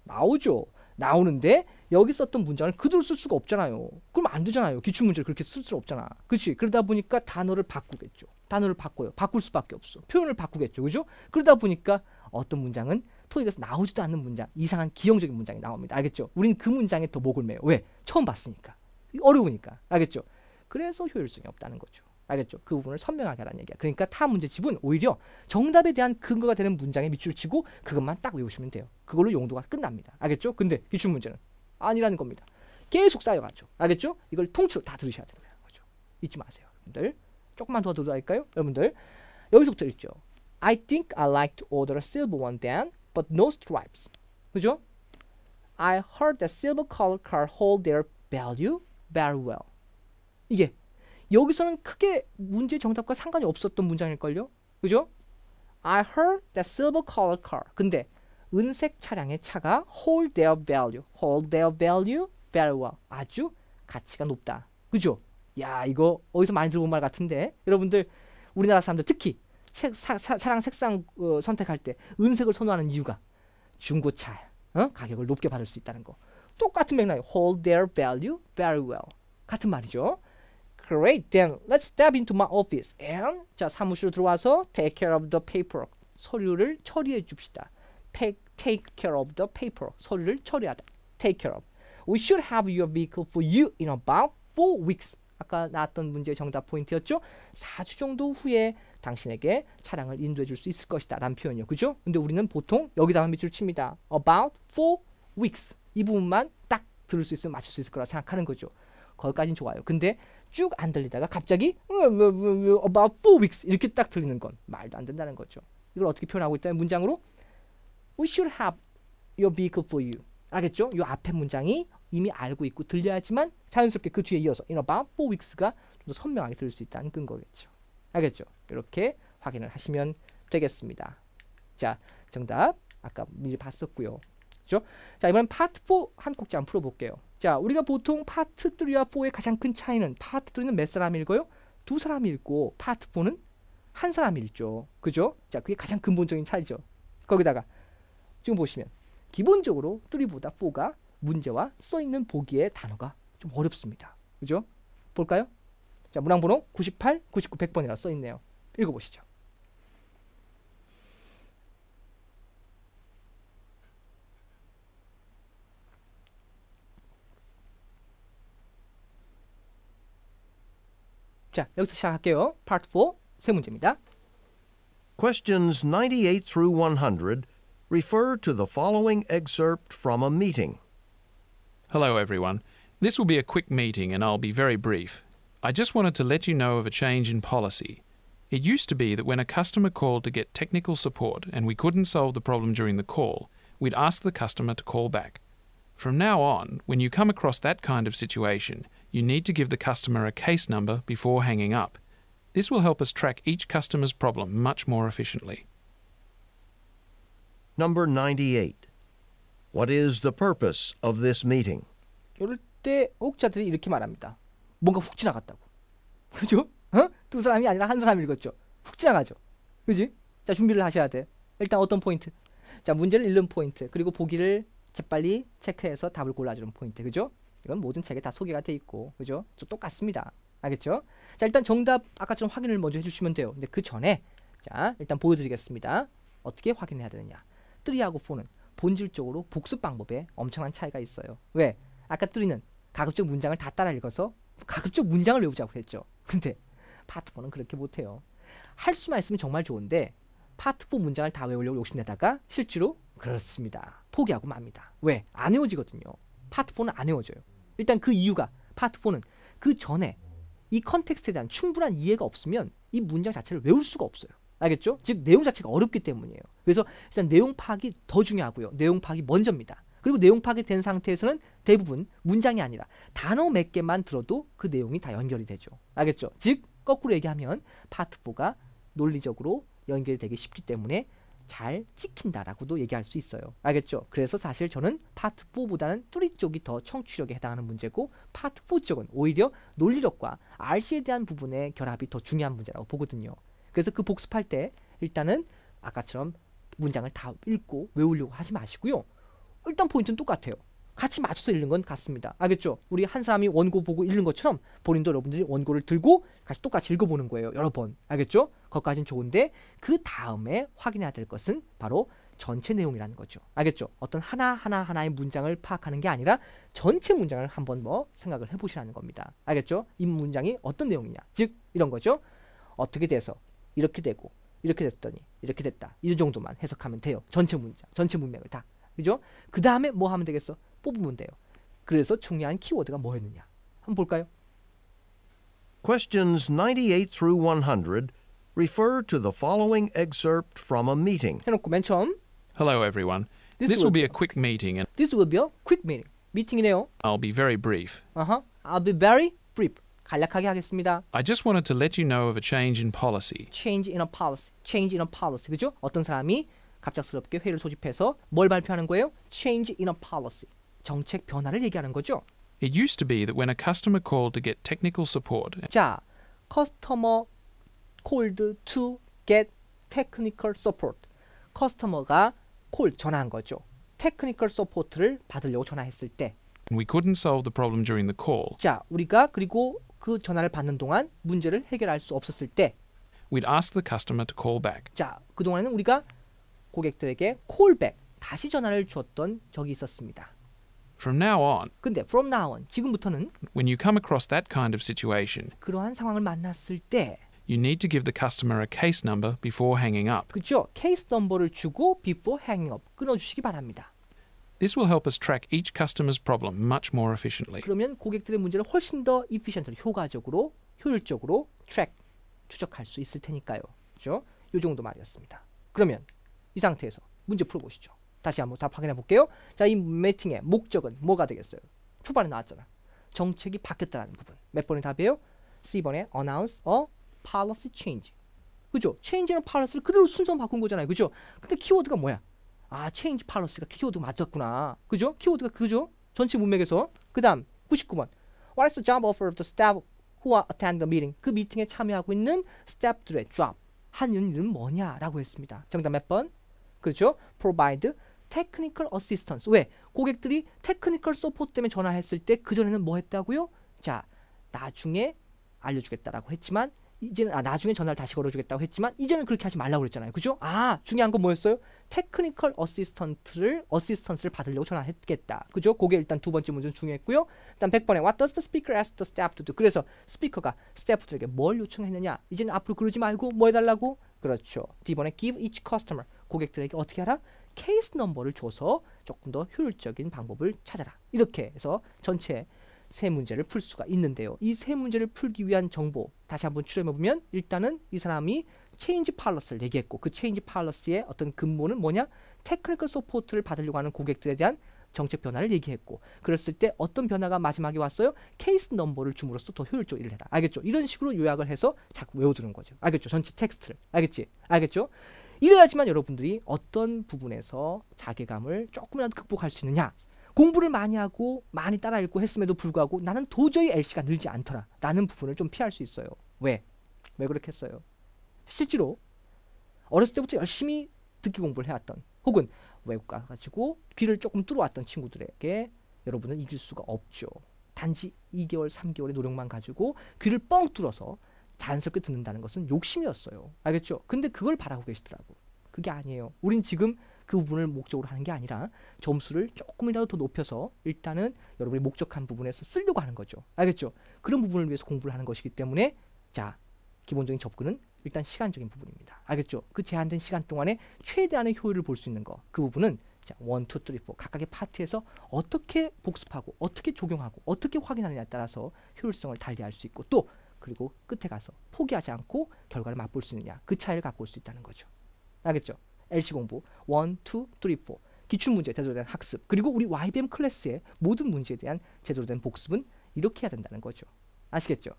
나오죠. 나오는데 여기 썼던 문장을 그대로 쓸 수가 없잖아요. 그럼 안 되잖아요. 기출문제를 그렇게 쓸 수 없잖아. 그렇지? 그러다 보니까 단어를 바꾸겠죠. 단어를 바꿔요. 바꿀 수밖에 없어. 표현을 바꾸겠죠. 그죠? 그러다 보니까 어떤 문장은 토익에서 나오지도 않는 문장, 이상한 기형적인 문장이 나옵니다. 알겠죠? 우린 그 문장에 더 목을 매요. 왜? 처음 봤으니까. 어려우니까. 알겠죠? 그래서 효율성이 없다는 거죠. 알겠죠? 그 부분을 선명하게 하라는 얘기야. 그러니까 타 문제집은 오히려 정답에 대한 근거가 되는 문장에 밑줄을 치고 그것만 딱 외우시면 돼요. 그걸로 용도가 끝납니다. 알겠죠? 근데 기출문제는 아니라는 겁니다. 계속 쌓여가죠. 알겠죠? 이걸 통째로 다 들으셔야 되는 거죠. 잊지 마세요. 여러분들. 조금만 더 들어갈까요? 여러분들. 여기서부터 읽죠. I think I like to order a silver one then, but no stripes. 그죠? I heard that silver colored car hold their value very well. 이게 여기서는 크게 문제 정답과 상관이 없었던 문장일걸요? 그죠? I heard that silver colored car. 근데 은색 차량의 차가 hold their value very well. 아주 가치가 높다. 그죠? 야, 이거 어디서 많이 들어본 말 같은데 여러분들 우리나라 사람들 특히 차량 색상 선택할 때 은색을 선호하는 이유가 중고차 가격을 높게 받을 수 있다는 거. 똑같은 맥락이 hold their value very well. 같은 말이죠. Great, then let's step into my office and 자 사무실로 들어와서 take care of the paper. 서류를 처리해 줍시다. Take care of the paper. 서류를 처리하다. Take care of. We should have your vehicle for you in about 4 weeks. 아까 나왔던 문제의 정답 포인트였죠. 4주 정도 후에 당신에게 차량을 인도해 줄 수 있을 것이다 라는 표현이요. 그죠? 근데 우리는 보통 여기다가 밑줄 칩니다. About 4 weeks. 이 부분만 딱 들을 수 있으면 맞출 수 있을 거라 생각하는 거죠. 거기까지는 좋아요. 근데 쭉 안 들리다가 갑자기 about 4 weeks 이렇게 딱 들리는 건 말도 안 된다는 거죠. 이걸 어떻게 표현하고 있다면 문장으로 We should have your vehicle for you. 알겠죠? 이 앞에 문장이 이미 알고 있고 들려야지만 자연스럽게 그 뒤에 이어서 in about 4 weeks가 좀 더 선명하게 들을 수 있다는 근거겠죠. 알겠죠? 이렇게 확인을 하시면 되겠습니다. 자, 정답 아까 미리 봤었고요. 그렇죠? 자, 이번엔 파트 4 한 꼭지 한번 풀어볼게요. 자, 우리가 보통 파트 3와 4의 가장 큰 차이는 파트 3는 몇 사람이 읽어요? 2사람이 읽고 파트 4는 한 사람이 읽죠. 그죠? 자, 그게 가장 근본적인 차이죠. 거기다가 지금 보시면 기본적으로 3보다 4가 문제와 써있는 보기의 단어가 좀 어렵습니다. 그죠? 볼까요? 자, 문항번호 98, 99, 100번이라 써있네요. 읽어보시죠. 자, 여기서 시작할게요. Part 4, 세 문제입니다. Questions 98 through 100 refer to the following excerpt from a meeting. Hello, everyone. This will be a quick meeting and I'll be very brief. I just wanted to let you know of a change in policy. It used to be that when a customer called to get technical support and we couldn't solve the problem during the call, we'd ask the customer to call back. From now on, when you come across that kind of situation, you need to give the customer a case number before hanging up. This will help us track each customer's problem much more efficiently. Number 98. What is the purpose of this meeting? 이럴 때 혹자들이 이렇게 말합니다. 뭔가 훅 지나갔다고. 그죠? 두 사람이 아니라 한 사람이 읽었죠. 훅 지나가죠. 그지? 자, 준비를 하셔야 돼. 일단 어떤 포인트? 자, 문제를 읽는 포인트. 그리고 보기를 재빨리 체크해서 답을 골라주는 포인트. 그죠? 이건 모든 책에 다 소개가 돼 있고. 그죠? 좀 똑같습니다. 알겠죠? 자, 일단 정답 아까처럼 확인을 먼저 해주시면 돼요. 근데 그 전에 자, 일단 보여드리겠습니다. 어떻게 확인해야 되느냐. 3하고 4는 본질적으로 복습 방법에 엄청난 차이가 있어요. 왜? 아까 3는 가급적 문장을 다 따라 읽어서 가급적 문장을 외우자고 했죠. 근데 파트 4는 그렇게 못해요. 할 수만 있으면 정말 좋은데 파트 4 문장을 다 외우려고 욕심내다가 실제로 그렇습니다. 포기하고 맙니다. 왜? 안 외워지거든요. 파트 4는 안 외워져요. 일단 그 이유가 파트 4는 그 전에 이 컨텍스트에 대한 충분한 이해가 없으면 이 문장 자체를 외울 수가 없어요. 알겠죠? 즉 내용 자체가 어렵기 때문이에요. 그래서 일단 내용 파악이 더 중요하고요. 내용 파악이 먼저입니다. 그리고 내용 파악이 된 상태에서는 대부분 문장이 아니라 단어 몇 개만 들어도 그 내용이 다 연결이 되죠. 알겠죠? 즉 거꾸로 얘기하면 파트 4가 논리적으로 연결이 되기 쉽기 때문에 잘 찍힌다라고도 얘기할 수 있어요. 알겠죠? 그래서 사실 저는 파트 4보다는 3 쪽이 더 청취력에 해당하는 문제고 파트 4 쪽은 오히려 논리력과 RC에 대한 부분의 결합이 더 중요한 문제라고 보거든요. 그래서 그 복습할 때 일단은 아까처럼 문장을 다 읽고 외우려고 하지 마시고요. 일단 포인트는 똑같아요. 같이 맞춰서 읽는 건 같습니다. 알겠죠? 우리 한 사람이 원고 보고 읽는 것처럼 본인도 여러분들이 원고를 들고 같이 똑같이 읽어보는 거예요. 여러 번. 알겠죠? 거기까지는 좋은데 그 다음에 확인해야 될 것은 바로 전체 내용이라는 거죠. 알겠죠? 어떤 하나의 문장을 파악하는 게 아니라 전체 문장을 한번 생각을 해보시라는 겁니다. 알겠죠? 이 문장이 어떤 내용이냐. 즉 이런 거죠. 어떻게 돼서 이렇게 되고 이렇게 됐더니 이렇게 됐다. 이 정도만 해석하면 돼요. 전체 문장, 전체 문맥을 다. 그죠? 그 다음에 뭐 하면 되겠어? 뽑으면 돼요. 그래서 중요한 키워드가 뭐였느냐? 한번 볼까요? Questions 98 through 100 refer to the following excerpt from a meeting. 해놓고 맨 처음 Hello, everyone. This This will will be be- a quick meeting and This will be a quick meeting. 미팅이네요. I'll be very brief. I'll be very brief. 간략하게 하겠습니다. I just wanted to let you know of a change in policy. Change in a policy. Change in a policy. 그죠? 어떤 사람이 갑작스럽게 회의를 소집해서 뭘 발표하는 거예요? Change in a policy. 정책 변화를 얘기하는 거죠. It used to be that when a customer called to get technical support, 자, customer called to get technical support. 커스터머가 콜 전화한 거죠. 테크니컬 서포트를 받으려고 전화했을 때, we couldn't solve the problem during the call, 자, 우리가 그리고 그 전화를 받는 동안 문제를 해결할 수 없었을 때, we'd ask the customer to call back. 자, 그동안에는 우리가 고객들에게 콜백, 다시 전화를 주었던 적이 있었습니다. From now on, 근데 from now on, 지금부터는 when you come across that kind of situation, 그러한 상황을 만났을 때, you need to give the customer a case number before hanging up. 그죠? 케이스 넘버를 주고 before hanging up, 끊어주시기 바랍니다. This will help us track each customer's problem much more efficiently. 그러면 고객들의 문제를 훨씬 더 efficiently, 효과적으로, 효율적으로 추적할 수 있을 테니까요. 그죠? 이 정도 말이었습니다. 그러면 이 상태에서 문제 풀어보시죠. 다시 한번 답 확인해 볼게요. 자, 이 미팅의 목적은 뭐가 되겠어요? 초반에 나왔잖아. 정책이 바뀌었다는 부분. 몇 번의 답이에요? C번에 announce a policy change. 그죠? change는 policy를 그대로 순서 바꾼 거잖아요. 그죠? 근데 키워드가 뭐야? 아, change policy가 키워드가 맞았구나. 그죠? 키워드가 그죠? 전체 문맥에서. 그 다음 99번. What is the job offer of the staff who attend the meeting? 그 미팅에 참여하고 있는 스태프들의 job. 하는 일은 뭐냐라고 했습니다. 정답 몇 번? 그렇죠? Provide technical assistance. 왜? 고객들이 technical support 때문에 전화했을 때 그전에는 뭐 했다고요? 자, 나중에 알려주겠다라고 했지만 이제는 나중에 전화를 다시 걸어주겠다고 했지만 이제는 그렇게 하지 말라고 그랬잖아요. 그죠? 아, 중요한 건 뭐였어요? 테크니컬 어시스턴스를 받으려고 전화했겠다. 그죠? 그게 일단 두 번째 문제는 중요했고요. 일단 100번에 What does the speaker ask the staff to do? 그래서 스피커가 스태프들에게 뭘 요청했느냐? 이제는 앞으로 그러지 말고 뭐 해달라고? 그렇죠. D번에 Give each customer. 고객들에게 어떻게 하라? 케이스 넘버를 줘서 조금 더 효율적인 방법을 찾아라. 이렇게 해서 전체 세 문제를 풀 수가 있는데요. 이 세 문제를 풀기 위한 정보 다시 한번 추려보면 일단은 이 사람이 체인지 팔러스를 얘기했고 그 체인지 팔러스의 어떤 근본은 뭐냐? 테크니컬 서포트를 받으려고 하는 고객들에 대한 정책 변화를 얘기했고 그랬을 때 어떤 변화가 마지막에 왔어요? 케이스 넘버를 줌으로써 더 효율적으로 일을 해라. 알겠죠? 이런 식으로 요약을 해서 자꾸 외워두는 거죠. 알겠죠? 전체 텍스트를. 알겠지? 알겠죠? 이래야지만 여러분들이 어떤 부분에서 자괴감을 조금이라도 극복할 수 있느냐? 공부를 많이 하고 많이 따라 읽고 했음에도 불구하고 나는 도저히 LC가 늘지 않더라 라는 부분을 좀 피할 수 있어요. 왜? 왜 그렇게 했어요? 실제로 어렸을 때부터 열심히 듣기 공부를 해왔던 혹은 외국 가가지고 귀를 조금 뚫어왔던 친구들에게 여러분은 이길 수가 없죠. 단지 2개월, 3개월의 노력만 가지고 귀를 뻥 뚫어서 자연스럽게 듣는다는 것은 욕심이었어요. 알겠죠? 근데 그걸 바라고 계시더라고. 그게 아니에요. 우린 지금 그 부분을 목적으로 하는 게 아니라 점수를 조금이라도 더 높여서 일단은 여러분이 목적한 부분에서 쓰려고 하는 거죠. 알겠죠? 그런 부분을 위해서 공부를 하는 것이기 때문에 자, 기본적인 접근은 일단 시간적인 부분입니다. 알겠죠? 그 제한된 시간 동안에 최대한의 효율을 볼 수 있는 거. 그 부분은 자, 1, 2, 3, 4 각각의 파트에서 어떻게 복습하고 어떻게 적용하고 어떻게 확인하느냐에 따라서 효율성을 달리할 수 있고 또 그리고 끝에 가서 포기하지 않고 결과를 맛볼 수 있느냐. 그 차이를 갖고 올 수 있다는 거죠. 알겠죠? LC 공부 1, 2, 3, 4 기출문제 제대로 된 학습 그리고 우리 YBM 클래스의 모든 문제에 대한 제대로 된 복습은 이렇게 해야 된다는 거죠. 아시겠죠?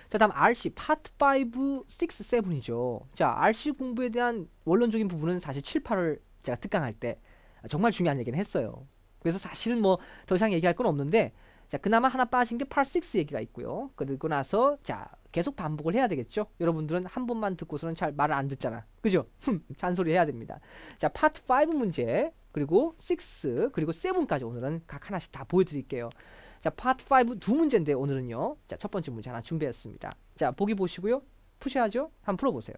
자, 다음 RC 파트 5, 6, 7이죠. 자, RC 공부에 대한 원론적인 부분은 사실 7, 8을 제가 특강할 때 정말 중요한 얘기는 했어요. 그래서 사실은 뭐 더 이상 얘기할 건 없는데, 자, 그나마 하나 빠진 게 파트 6 얘기가 있고요. 그리고 나서 자, 계속 반복을 해야 되겠죠. 여러분들은 한 번만 듣고서는 잘 말을 안 듣잖아. 그죠? 잔소리 해야 됩니다. 자, 파트 5 문제, 그리고 6, 그리고 7까지 오늘은 각 하나씩 다 보여드릴게요. 자, 파트 5 두 문제인데 오늘은요. 자, 첫 번째 문제 하나 준비했습니다. 자, 보기 보시고요. 푸셔야죠. 한번 풀어보세요.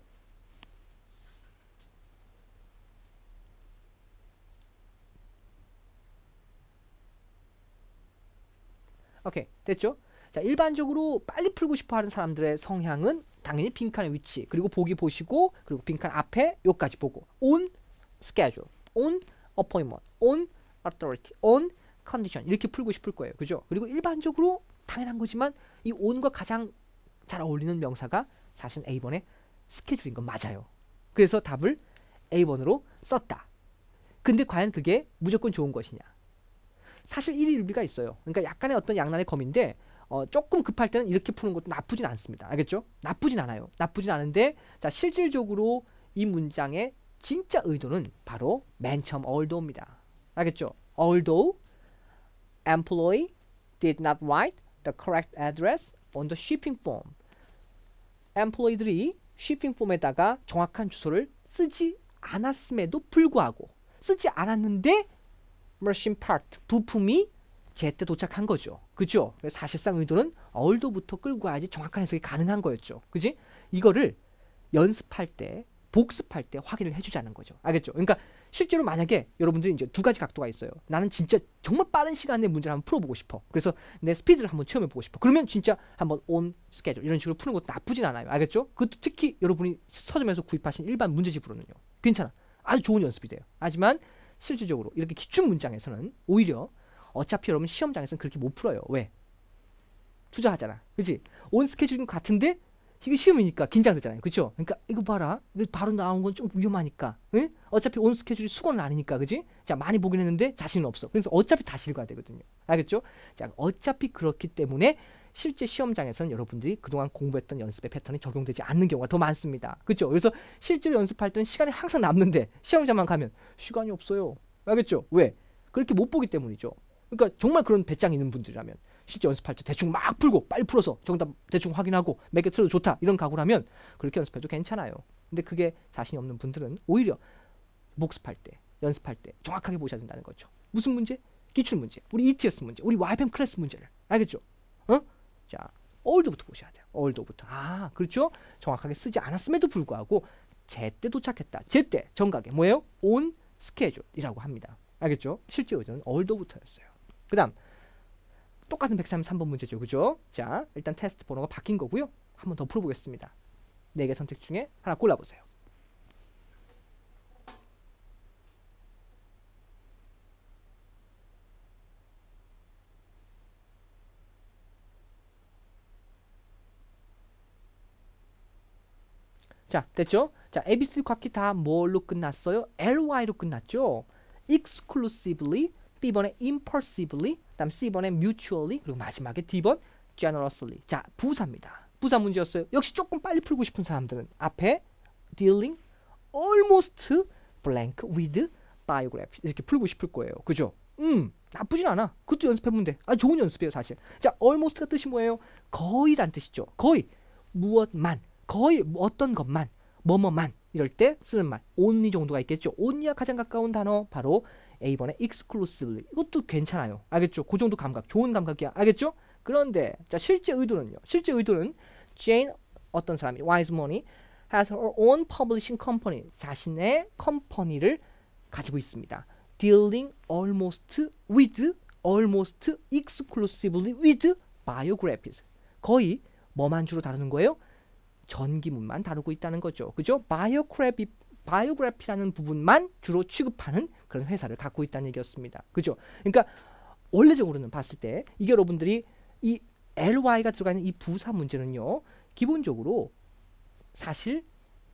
오케이, 됐죠? 자, 일반적으로 빨리 풀고 싶어 하는 사람들의 성향은 당연히 빈칸의 위치, 그리고 보기 보시고, 그리고 빈칸 앞에 요까지 보고, on schedule, on appointment, on authority, on condition 이렇게 풀고 싶을 거예요. 그죠? 그리고 일반적으로 당연한 거지만 이 on과 가장 잘 어울리는 명사가 사실 A번의 schedule인 건 맞아요. 그래서 답을 A번으로 썼다. 근데 과연 그게 무조건 좋은 것이냐? 사실 일희일비가 있어요. 그러니까 약간의 어떤 양난의 검인데 조금 급할 때는 이렇게 푸는 것도 나쁘진 않습니다. 알겠죠? 나쁘진 않아요. 나쁘진 않은데, 자, 실질적으로 이 문장의 진짜 의도는 바로 맨 처음 although입니다. 알겠죠? Although employee did not write the correct address on the shipping form. employee들이 shipping form에다가 정확한 주소를 쓰지 않았음에도 불구하고, 쓰지 않았는데 machine part, 부품이 제때 도착한 거죠. 그죠? 사실상 의도는 although부터 끌고 와야지 정확한 해석이 가능한 거였죠. 그지? 이거를 연습할 때, 복습할 때 확인을 해주자는 거죠. 알겠죠? 그러니까 실제로 만약에 여러분들이 이제 두 가지 각도가 있어요. 나는 진짜 정말 빠른 시간 내에 문제를 한번 풀어보고 싶어. 그래서 내 스피드를 한번 체험해보고 싶어. 그러면 진짜 한번 on schedule 이런 식으로 푸는 것도 나쁘진 않아요. 알겠죠? 그것도 특히 여러분이 서점에서 구입하신 일반 문제집으로는요. 괜찮아. 아주 좋은 연습이 돼요. 하지만 실질적으로 이렇게 기출 문장에서는 오히려 어차피 여러분 시험장에서는 그렇게 못 풀어요. 왜? 투자하잖아. 그치? 온 스케줄인 것 같은데 이게 시험이니까 긴장되잖아요. 그쵸? 그러니까 이거 봐라. 이거 바로 나온 건 좀 위험하니까. 응? 어차피 온 스케줄이 수고는 아니니까. 그치? 자, 많이 보긴 했는데 자신은 없어. 그래서 어차피 다시 읽어야 되거든요. 알겠죠? 자, 어차피 그렇기 때문에 실제 시험장에서는 여러분들이 그동안 공부했던 연습의 패턴이 적용되지 않는 경우가 더 많습니다. 그렇죠? 그래서 실제로 연습할 때는 시간이 항상 남는데 시험장만 가면 시간이 없어요. 알겠죠? 왜? 그렇게 못 보기 때문이죠. 그러니까 정말 그런 배짱 있는 분들이라면 실제 연습할 때 대충 막 풀고 빨리 풀어서 정답 대충 확인하고 몇 개 틀어도 좋다 이런 각오라면 그렇게 연습해도 괜찮아요. 근데 그게 자신이 없는 분들은 오히려 복습할 때, 연습할 때 정확하게 보셔야 된다는 거죠. 무슨 문제? 기출 문제, 우리 ETS 문제, 우리 YPM 클래스 문제를. 알겠죠? 어? 자, although부터 보셔야 돼요. although부터. 아, 그렇죠? 정확하게 쓰지 않았음에도 불구하고 제때 도착했다. 제때 정각에 뭐예요? on schedule이라고 합니다. 알겠죠? 실제 의도는 although부터였어요. 그 다음 똑같은 133번 문제죠. 그죠? 자, 일단 테스트 번호가 바뀐 거고요. 한 번 더 풀어보겠습니다. 4개 선택 중에 하나 골라보세요. 자, 됐죠? 자, ABCD 곽기 다 뭘로 끝났어요? LY로 끝났죠? exclusively, B번에 impulsively, 다음 C번에 mutually, 그리고 마지막에 D번 generously. 자, 부사입니다. 부사 문제였어요. 역시 조금 빨리 풀고 싶은 사람들은 앞에 dealing almost blank with biography 이렇게 풀고 싶을 거예요. 그죠? 나쁘진 않아. 그것도 연습해보면 돼. 아, 좋은 연습이에요, 사실. 자, almost가 뜻이 뭐예요? 거의란 뜻이죠. 거의, 무엇만, 거의 어떤 것만, 뭐뭐만 이럴 때 쓰는 말 only 정도가 있겠죠. only와 가장 가까운 단어 바로 A번에 exclusively. 이것도 괜찮아요. 알겠죠? 그 정도 감각, 좋은 감각이야. 알겠죠? 그런데 자, 실제 의도는요. 실제 의도는 Jane 어떤 사람이 Wisemoney has her own publishing company. 자신의 컴퍼니를 가지고 있습니다. Dealing almost exclusively with biographies. 거의 뭐만 주로 다루는 거예요? 전기문만 다루고 있다는 거죠. 그죠? 바이오그래피라는 부분만 주로 취급하는 그런 회사를 갖고 있다는 얘기였습니다. 그죠? 그러니까 원래적으로는 봤을 때 이게 여러분들이 이 LY가 들어가 있는 이 부사 문제는요. 기본적으로 사실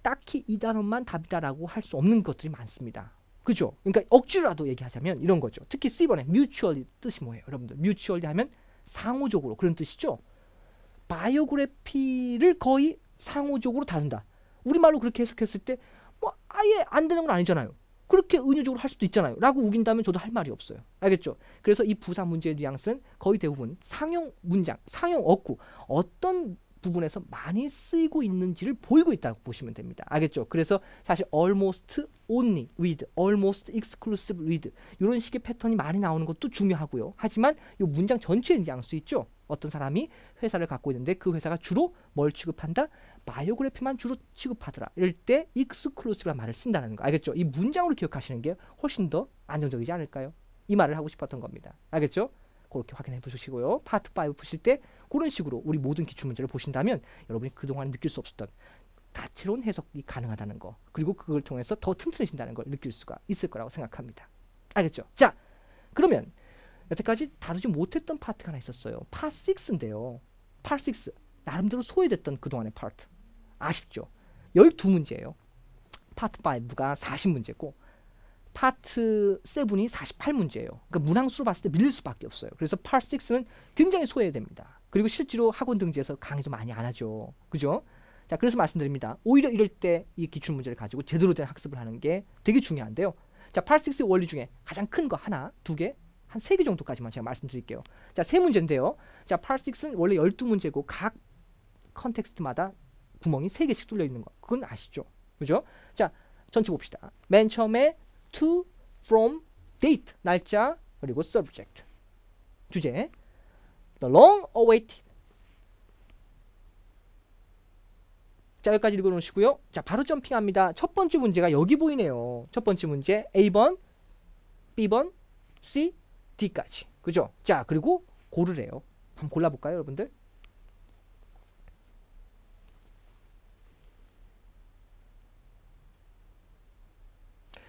딱히 이 단어만 답이다라고 할 수 없는 것들이 많습니다. 그죠? 그러니까 억지로라도 얘기하자면 이런 거죠. 특히 C번에 mutually 뜻이 뭐예요? 여러분들 mutually 하면 상호적으로 그런 뜻이죠. 바이오그래피를 거의 상호적으로 다룬다. 우리말로 그렇게 해석했을 때 뭐 아예 안 되는 건 아니잖아요. 그렇게 은유적으로 할 수도 있잖아요. 라고 우긴다면 저도 할 말이 없어요. 알겠죠? 그래서 이 부사 문제의 뉘앙스는 거의 대부분 상용 문장, 상용 어구 어떤 부분에서 많이 쓰이고 있는지를 보이고 있다고 보시면 됩니다. 알겠죠? 그래서 사실 almost only with, almost exclusive with 이런 식의 패턴이 많이 나오는 것도 중요하고요. 하지만 이 문장 전체의 뉘앙스 있죠? 어떤 사람이 회사를 갖고 있는데 그 회사가 주로 뭘 취급한다? 바이오그래피만 주로 취급하더라. 이럴 때 exclusive라는 말을 쓴다는 거. 알겠죠? 이 문장으로 기억하시는 게 훨씬 더 안정적이지 않을까요? 이 말을 하고 싶었던 겁니다. 알겠죠? 그렇게 확인해 보시고요. 파트 5 푸실 때 그런 식으로 우리 모든 기출문제를 보신다면 여러분이 그동안 느낄 수 없었던 다채로운 해석이 가능하다는 거, 그리고 그걸 통해서 더 튼튼해진다는 걸 느낄 수가 있을 거라고 생각합니다. 알겠죠? 자, 그러면 여태까지 다루지 못했던 파트가 하나 있었어요. 파트 6인데요. 파트 6 나름대로 소외됐던 그동안의 파트 아쉽죠? 12문제예요. 파트 5가 40문제고 파트 7이 48문제예요. 그러니까 문항수로 봤을 때 밀릴 수밖에 없어요. 그래서 파트 6는 굉장히 소외됩니다. 그리고 실제로 학원 등지에서 강의도 많이 안 하죠. 그죠? 자, 그래서 말씀드립니다. 오히려 이럴 때 이 기출문제를 가지고 제대로 된 학습을 하는 게 되게 중요한데요. 자, 파트 6의 원리 중에 가장 큰 거 하나, 두 개, 한 3개 정도까지만 제가 말씀드릴게요. 자, 3문제인데요. 자, 파트 6는 원래 12문제고 각 컨텍스트마다 구멍이 3개씩 뚫려 있는 거. 그건 아시죠? 그죠? 자, 전체 봅시다. 맨 처음에 to, from, date, 날짜, 그리고 subject. 주제. The long awaited. 자, 여기까지 읽어 놓으시고요. 자, 바로 점핑합니다. 첫 번째 문제가 여기 보이네요. 첫 번째 문제 A번, B번, C, D까지. 그죠? 자, 그리고 고르래요. 한번 골라볼까요, 여러분들?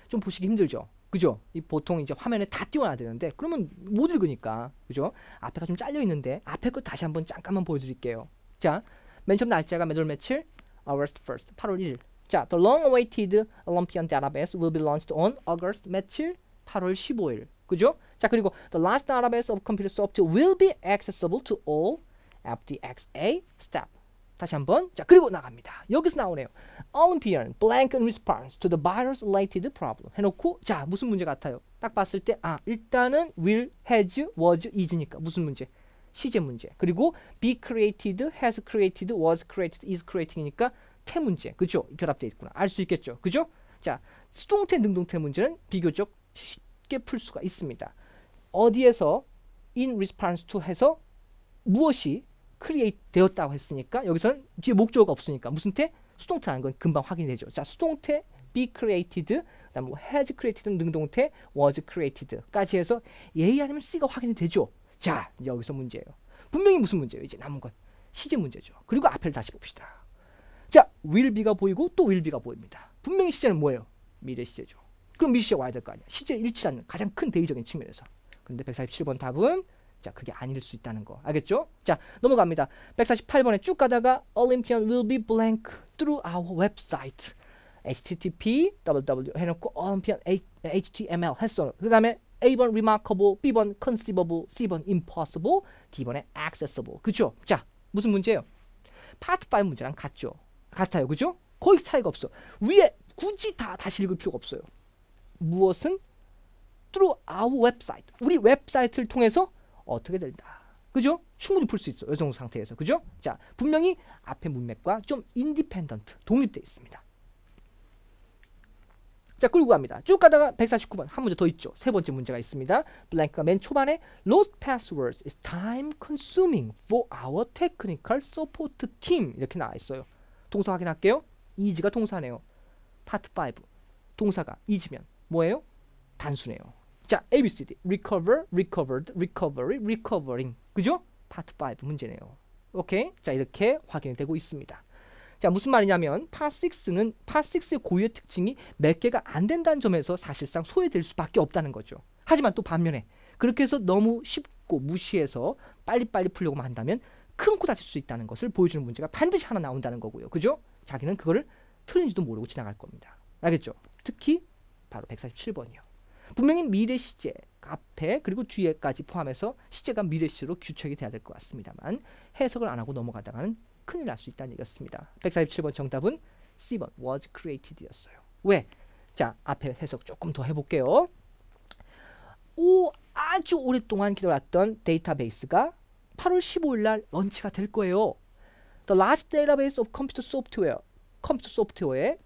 좀 보시기 힘들죠? 그죠? 이 보통 이제 화면에 다 띄워놔야 되는데 그러면 못 읽으니까. 그죠? 앞에가 좀 잘려 있는데 앞에 거 다시 한번 잠깐만 보여드릴게요. 자, 맨 처음 날짜가 몇 월 며칠? August 1st, 8월 1일. 자, the long-awaited Olympian database will be launched on August 며칠? 8월 15일. 그죠? 자, 그리고 the last database of computer software will be accessible to all FDXA staff. 다시 한번. 자, 그리고 나갑니다. 여기서 나오네요. Olympian blank in response to the virus-related problem. 해놓고 자, 무슨 문제 같아요? 딱 봤을 때 일단은 will, has, was, is니까 무슨 문제? 시제 문제. 그리고 be created, has created, was created, is creating이니까 태 문제. 그죠? 결합되어 있구나. 알 수 있겠죠? 그죠? 자, 수동태, 능동태 문제는 비교적 쉽게 풀 수가 있습니다. 어디에서 in response to 해서 무엇이 create 되었다고 했으니까 여기서는 뒤에 목적어가 없으니까 무슨 태? 수동태라는 건 금방 확인이 되죠. 자, 수동태 be created, 그다음 has created 능동태 was created까지 해서 A 아니면 C가 확인이 되죠. 자, 여기서 문제예요. 분명히 무슨 문제예요? 이제 남은 건 시제 문제죠. 그리고 앞을 다시 봅시다. 자, will be가 보이고 또 will be가 보입니다. 분명히 시제는 뭐예요? 미래 시제죠. 그럼 미래 시제가 와야 될 거 아니야. 시제 일치하는 가장 큰 대의적인 측면에서. 그런데 147번 답은 자, 그게 아닐 수 있다는 거. 알겠죠? 자, 넘어갑니다. 148번에 쭉 가다가 Olympian will be blank through our website. http www 해놓고 Olympian html 했어. 그 다음에 A번 remarkable, B번 conceivable, C번 impossible, D번에 accessible. 그죠? 자, 무슨 문제예요? 파트 5 문제랑 같아요. 그죠? 거의 차이가 없어. 위에 굳이 다시 읽을 필요가 없어요. 무엇은 through our website. 우리 웹사이트를 통해서 어떻게 된다. 그죠? 충분히 풀 수 있어. 이 정도 상태에서. 그죠? 자, 분명히 앞에 문맥과 좀 independent, 독립되어 있습니다. 자, 끌고 갑니다. 쭉 가다가 149번 한 문제 더 있죠. 세 번째 문제가 있습니다. 블랭크가 맨 초반에 lost passwords is time consuming for our technical support team 이렇게 나와 있어요. 동사 확인할게요. is가 동사네요. 파트 5 동사가 is면 뭐예요? 단수네요. 자, ABCD recover, recovered, recovery, recovering. 그죠? 파트 5 문제네요. 오케이? 자, 이렇게 확인이 되고 있습니다. 자, 무슨 말이냐면 파트 6의 고유의 특징이 몇 개가 안 된다는 점에서 사실상 소외될 수밖에 없다는 거죠. 하지만 또 반면에 그렇게 해서 너무 쉽고 무시해서 빨리빨리 풀려고만 한다면 큰 코 다칠 수 있다는 것을 보여주는 문제가 반드시 하나 나온다는 거고요. 그죠? 자기는 그거를 틀린지도 모르고 지나갈 겁니다. 알겠죠? 특히 바로 147번이요. 분명히 미래 시제 앞에 그리고 뒤에까지 포함해서 시제가 미래 시제로 규칙이 돼야 될 것 같습니다만 해석을 안 하고 넘어가다가는 큰일 날 수 있다는 얘기였습니다. 147번 정답은 C번 was created였어요. 왜? 자, 앞에 해석 조금 더 해볼게요. 아주 오랫동안 기다렸던 데이터베이스가 8월 15일 날 런치가 될 거예요. The large database of computer software의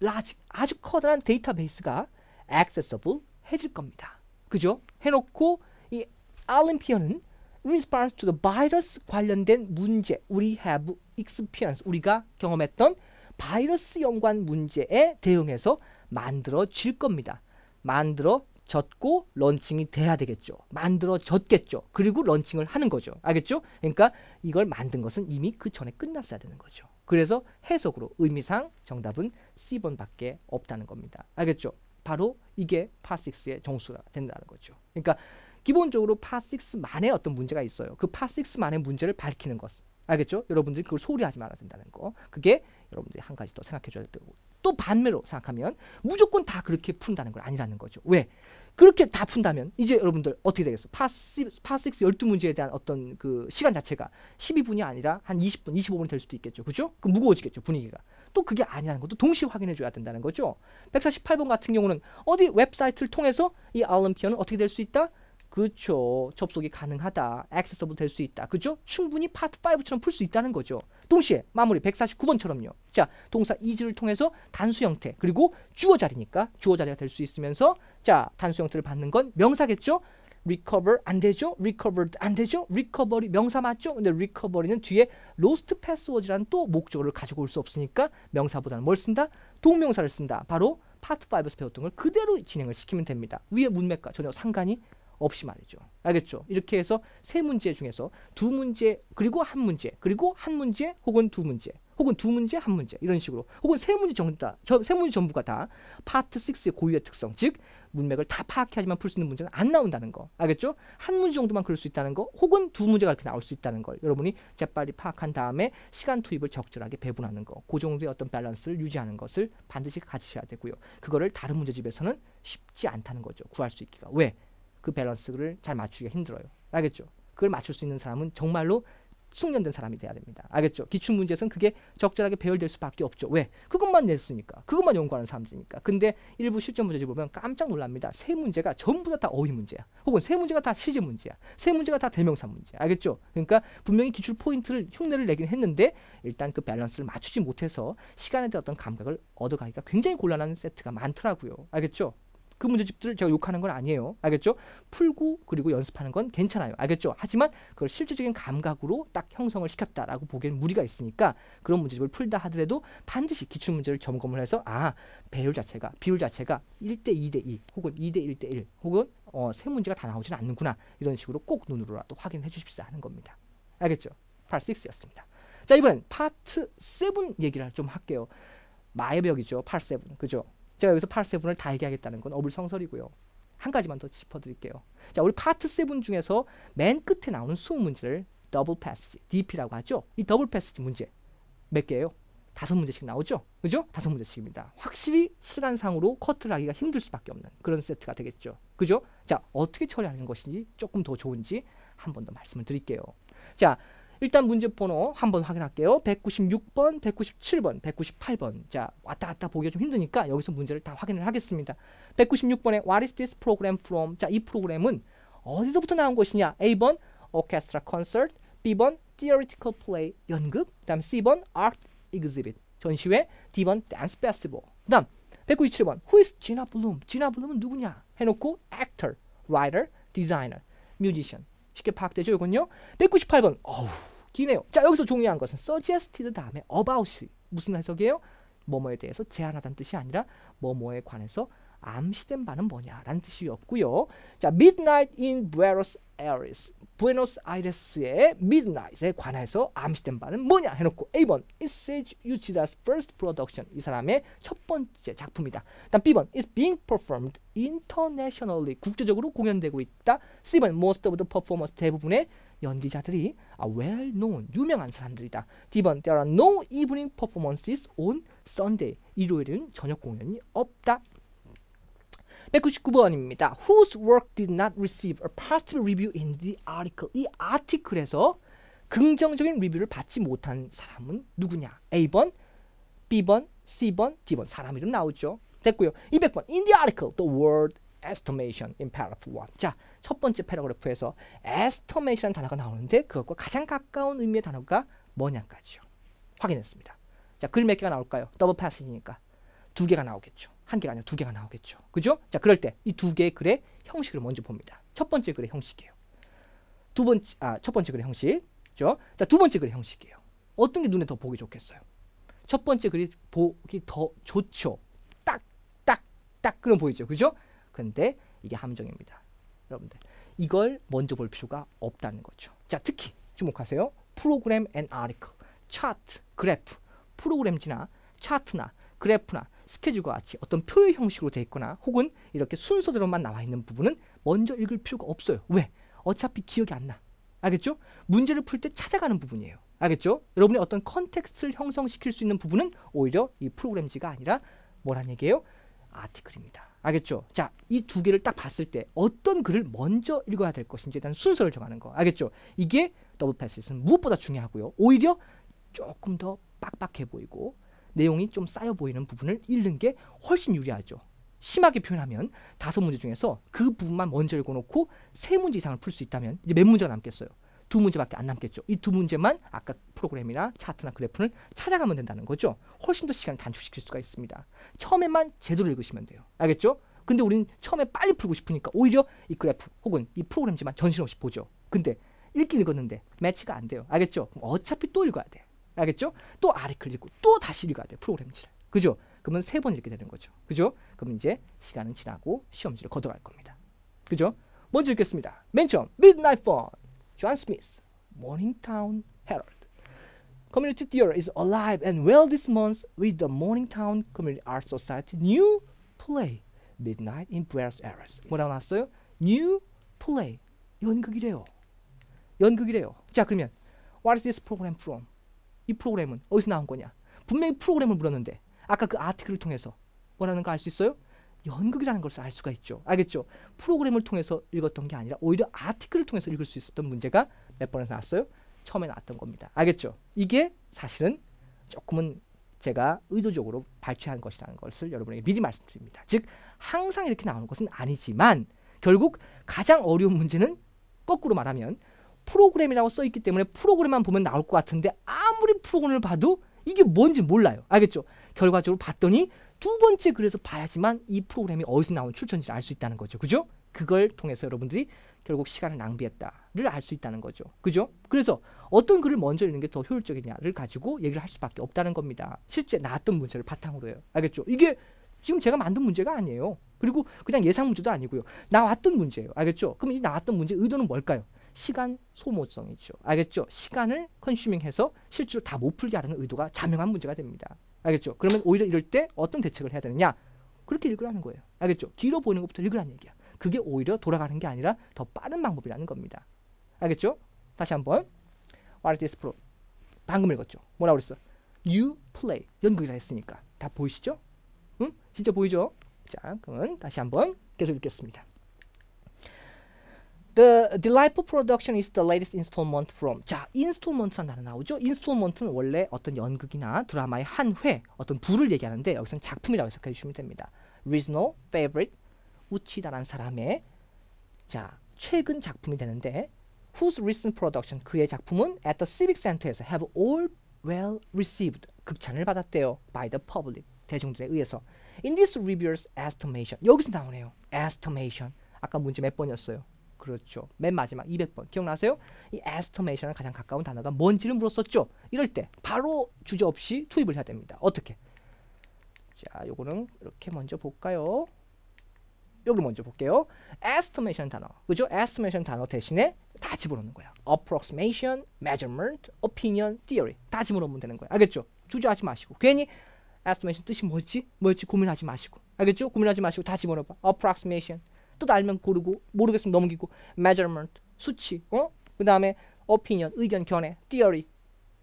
large, 아주 커다란 데이터베이스가 accessible 해질 겁니다. 그죠? 해놓고 이 Olympian은 in response to the virus 관련된 문제, we have experience, 우리가 경험했던 바이러스 연관 문제에 대응해서 만들어질 겁니다. 만들어졌고 런칭이 돼야 되겠죠. 만들어졌겠죠. 그리고 런칭을 하는 거죠. 알겠죠? 그러니까 이걸 만든 것은 이미 그 전에 끝났어야 되는 거죠. 그래서 해석으로 의미상 정답은 C번밖에 없다는 겁니다. 알겠죠? 바로 이게 파6의 정수가 된다는 거죠. 그러니까 기본적으로 파6만의 어떤 문제가 있어요. 그 파6만의 문제를 밝히는 것. 알겠죠? 여러분들이 그걸 소홀히 하지 말아야 된다는 거. 그게 여러분들이 한 가지 더 생각해 줘야 되고. 또 반대로 생각하면 무조건 다 그렇게 푼다는 건 아니라는 거죠. 왜? 그렇게 다 푼다면 이제 여러분들 어떻게 되겠어? 파6 12문제에 대한 어떤 그 시간 자체가 12분이 아니라 한 20분, 25분 될 수도 있겠죠. 그죠? 그 무거워지겠죠, 분위기가. 또 그게 아니라는 것도 동시에 확인해 줘야 된다는 거죠. 148번 같은 경우는 어디 웹사이트를 통해서 이 Olympian은 어떻게 될 수 있다? 그렇죠. 접속이 가능하다. accessible 될 수 있다. 그죠? 충분히 파트 5처럼 풀 수 있다는 거죠. 동시에 마무리 149번처럼요. 자, 동사 is를 통해서 단수 형태 그리고 주어 자리니까 주어 자리가 될 수 있으면서 자, 단수 형태를 받는 건 명사겠죠? recover 안 되죠? recovered 안 되죠? recovery 명사 맞죠? 근데 recovery는 뒤에 lost password라는 또 목적어를 가지고 올 수 없으니까 명사보다는 뭘 쓴다? 동명사를 쓴다. 바로 파트 5에서 배웠던 걸 그대로 진행을 시키면 됩니다. 위에 문맥과 전혀 상관이 없이 말이죠. 알겠죠? 이렇게 해서 세 문제 중에서 두 문제 그리고 한 문제 그리고 한 문제 혹은 두 문제 혹은 두 문제 한 문제 이런 식으로 혹은 세 문제 전부가 다 파트 6의 고유의 특성 즉 문맥을 다 파악해야지만 풀 수 있는 문제는 안 나온다는 거. 알겠죠? 한 문제 정도만 그럴 수 있다는 거 혹은 두 문제가 이렇게 나올 수 있다는 걸 여러분이 재빨리 파악한 다음에 시간 투입을 적절하게 배분하는 거. 그 정도의 어떤 밸런스를 유지하는 것을 반드시 가지셔야 되고요. 그거를 다른 문제집에서는 쉽지 않다는 거죠. 구할 수 있기가. 왜? 그 밸런스를 잘 맞추기가 힘들어요. 알겠죠? 그걸 맞출 수 있는 사람은 정말로 숙련된 사람이 돼야 됩니다. 알겠죠? 기출문제에서는 그게 적절하게 배열될 수밖에 없죠. 왜? 그것만 냈으니까. 그것만 연구하는 사람들이니까. 근데 일부 실전 문제집 보면 깜짝 놀랍니다. 세 문제가 전부 다 어휘 문제야. 혹은 세 문제가 다 시제 문제야. 세 문제가 다 대명사 문제야. 알겠죠? 그러니까 분명히 기출 포인트를 흉내를 내긴 했는데 일단 그 밸런스를 맞추지 못해서 시간에 대한 어떤 감각을 얻어가기가 굉장히 곤란한 세트가 많더라고요. 알겠죠? 그 문제집들을 제가 욕하는 건 아니에요. 알겠죠? 풀고 그리고 연습하는 건 괜찮아요. 알겠죠? 하지만 그걸 실질적인 감각으로 딱 형성을 시켰다라고 보기에는 무리가 있으니까 그런 문제집을 풀다 하더라도 반드시 기출문제를 점검을 해서 배율 자체가 비율 자체가 1대 2대 2 혹은 2대 1대 1 혹은 세 문제가 다 나오지는 않는구나. 이런 식으로 꼭 눈으로라도 확인해 주십사 하는 겁니다. 알겠죠? 파트 6였습니다. 자, 이번엔 파트 7 얘기를 좀 할게요. 마의벽이죠. 파트 7. 그죠? 제가 여기서 파트 7을 다 얘기하겠다는 건 어불성설이고요. 한 가지만 더 짚어드릴게요. 자, 우리 파트 7 중에서 맨 끝에 나오는 20문제를 더블 패스지, DP라고 하죠. 이 더블 패스지 문제 몇 개예요? 5문제씩 나오죠. 그죠? 5문제씩입니다. 확실히 시간상으로 커트를 하기가 힘들 수밖에 없는 그런 세트가 되겠죠. 그죠? 자, 어떻게 처리하는 것인지 조금 더 좋은지 한 번 더 말씀을 드릴게요. 자, 일단 문제 번호 한번 확인할게요. 196번, 197번, 198번. 자, 왔다 갔다 보기가 좀 힘드니까 여기서 문제를 다 확인을 하겠습니다. 196번에 What is this program from? 자, 이 프로그램은 어디서부터 나온 것이냐? A번 Orchestra Concert, B번 Theoretical Play, 연극, 그 다음 C번 Art Exhibit, 전시회, D번 Dance Festival. 그 다음 197번 Who is Gina Bloom? Gina Bloom은 누구냐? 해놓고 Actor, Writer, Designer, Musician. 쉽게 파악되죠? 이건요. 198번 기네요. 자, 여기서 중요한 것은 suggested 다음에 about이 무슨 해석이에요? 뭐뭐에 대해서 제안하다는 뜻이 아니라 뭐뭐에 관해서 암시된 바는 뭐냐라는 뜻이었고요. 자, Midnight in Buenos Aires, 부에노스 아이레스의 Midnight에 관해서 암시된 바는 뭐냐 해놓고 A번 It says Uchida's first production, 이 사람의 첫 번째 작품이다. 다음 B번 It's being performed internationally, 국제적으로 공연되고 있다. C번 Most of the performers, 대부분의 연기자들이 well known, 유명한 사람들이다. D번 There are no evening performances on Sunday, 일요일은 저녁 공연이 없다. 199번입니다. Whose work did not receive a positive review in the article? 이 아티클에서 긍정적인 리뷰를 받지 못한 사람은 누구냐? A번, B번, C번, D번. 사람 이름 나오죠. 됐고요. 200번. In the article, the word estimation in paragraph 1. 자, 첫 번째 패러그래프에서 estimation이라는 단어가 나오는데 그것과 가장 가까운 의미의 단어가 뭐냐까지요. 확인했습니다. 자, 글 몇 개가 나올까요? 더블 패시지니까 두 개가 나오겠죠. 한 개가 아니라 두 개가 나오겠죠. 그죠? 자, 그럴 때 이 두 개의 글의 형식을 먼저 봅니다. 첫 번째 글의 형식이에요. 첫 번째 글의 형식. 그죠? 자, 두 번째 글의 형식이에요. 어떤 게 눈에 더 보기 좋겠어요? 첫 번째 글이 보기 더 좋죠. 딱 그럼 보이죠. 그죠? 근데 이게 함정입니다. 여러분들. 이걸 먼저 볼 필요가 없다는 거죠. 자, 특히 주목하세요. 프로그램 앤 아티클, 차트, 그래프, 프로그램지나 차트나 그래프나 스케줄과 같이 어떤 표의 형식으로 되어 있거나 혹은 이렇게 순서대로만 나와 있는 부분은 먼저 읽을 필요가 없어요. 왜? 어차피 기억이 안 나. 알겠죠? 문제를 풀 때 찾아가는 부분이에요. 알겠죠? 여러분이 어떤 컨텍스트를 형성시킬 수 있는 부분은 오히려 이 프로그램지가 아니라 뭐란 얘기예요? 아티클입니다. 알겠죠? 자, 이 두 개를 딱 봤을 때 어떤 글을 먼저 읽어야 될 것인지에 대한 순서를 정하는 거. 알겠죠? 이게 더블 패시지는 무엇보다 중요하고요. 오히려 조금 더 빡빡해 보이고 내용이 좀 쌓여 보이는 부분을 읽는 게 훨씬 유리하죠. 심하게 표현하면 5문제 중에서 그 부분만 먼저 읽어놓고 3문제 이상을 풀 수 있다면 이제 몇 문제가 남겠어요? 2문제밖에 안 남겠죠. 이 2문제만 아까 프로그램이나 차트나 그래프를 찾아가면 된다는 거죠. 훨씬 더 시간을 단축시킬 수가 있습니다. 처음에만 제대로 읽으시면 돼요. 알겠죠? 근데 우리는 처음에 빨리 풀고 싶으니까 오히려 이 그래프 혹은 이 프로그램지만 정신없이 보죠. 근데 읽긴 읽었는데 매치가 안 돼요. 알겠죠? 그럼 어차피 또 읽어야 돼. 알겠죠? 또 아티클 읽고 또 다시 읽어야 돼. 프로그램지를. 그죠? 그러면 3번 읽게 되는 거죠. 그죠? 그럼 이제 시간은 지나고 시험지를 걷어갈 겁니다. 그죠? 먼저 읽겠습니다. 맨 처음 Midnight Fun, John Smith, Morningtown Herald. Community theater is alive and well this month with the Morningtown Community Art Society new play Midnight in Buenos Aires. 뭐라고 나왔어요? New play. 연극이래요. 연극이래요. 자, 그러면 What is this program from? 이 프로그램은 어디서 나온 거냐? 분명히 프로그램을 물었는데 아까 그 아티클을 통해서 뭐라는 걸 알 수 있어요? 연극이라는 것을 알 수가 있죠. 알겠죠? 프로그램을 통해서 읽었던 게 아니라 오히려 아티클을 통해서 읽을 수 있었던 문제가 몇 번에서 나왔어요? 처음에 나왔던 겁니다. 알겠죠? 이게 사실은 조금은 제가 의도적으로 발췌한 것이라는 것을 여러분에게 미리 말씀드립니다. 즉 항상 이렇게 나오는 것은 아니지만 결국 가장 어려운 문제는 거꾸로 말하면 프로그램이라고 써있기 때문에 프로그램만 보면 나올 것 같은데 아무리 프로그램을 봐도 이게 뭔지 몰라요. 알겠죠? 결과적으로 봤더니 두 번째 글에서 봐야지만 이 프로그램이 어디서 나온 출처인지를 알 수 있다는 거죠. 그죠? 그걸 통해서 여러분들이 결국 시간을 낭비했다를 알 수 있다는 거죠. 그죠? 그래서 어떤 글을 먼저 읽는 게 더 효율적이냐를 가지고 얘기를 할 수밖에 없다는 겁니다. 실제 나왔던 문제를 바탕으로 해요. 알겠죠? 이게 지금 제가 만든 문제가 아니에요. 그리고 그냥 예상 문제도 아니고요. 나왔던 문제예요. 알겠죠? 그럼 이 나왔던 문제의 의도는 뭘까요? 시간 소모성이죠. 알겠죠? 시간을 컨슈밍해서 실제로 다 못 풀게 하려는 의도가 자명한 문제가 됩니다. 알겠죠? 그러면 오히려 이럴 때 어떤 대책을 해야 되느냐? 그렇게 읽으라는 거예요. 알겠죠? 길어 보이는 것부터 읽으라는 얘기야. 그게 오히려 돌아가는 게 아니라 더 빠른 방법이라는 겁니다. 알겠죠? 다시 한번 What is this pro? 방금 읽었죠? 뭐라고 그랬어? You play. 연극이라 했으니까. 다 보이시죠? 응? 진짜 보이죠? 자, 그러면 다시 한번 계속 읽겠습니다. The delightful production is the latest installment from. 자, installment라는 단어 나오죠? installment는 원래 어떤 연극이나 드라마의 한 회, 어떤 부를 얘기하는데 여기서는 작품이라고 해석해 주시면 됩니다. Original, favorite, 우치다라는 사람의 자 최근 작품이 되는데 whose recent production 그의 작품은 at the Civic Center에서 have all well received 극찬을 받았대요. by the public 대중들에 의해서. In this reviewer's estimation 여기서 나오네요. estimation 아까 문제 몇 번이었어요? 그렇죠. 맨 마지막 200번. 기억나세요? 이 estimation에 가장 가까운 단어가 뭔지를 물었었죠. 이럴 때 바로 주저없이 투입을 해야 됩니다. 어떻게? 자, 요거는 이렇게 먼저 볼까요? 여기 먼저 볼게요. estimation 단어. 그죠? estimation 단어 대신에 다 집어넣는 거야. approximation, measurement, opinion, theory. 다 집어넣으면 되는 거야. 알겠죠? 주저하지 마시고. 괜히 estimation 뜻이 뭐였지? 고민하지 마시고. 알겠죠? 고민하지 마시고 다 집어넣어봐. approximation. 뜻 알면 고르고 모르겠으면 넘기고 measurement 수치 그 다음에 opinion 의견 견해 theory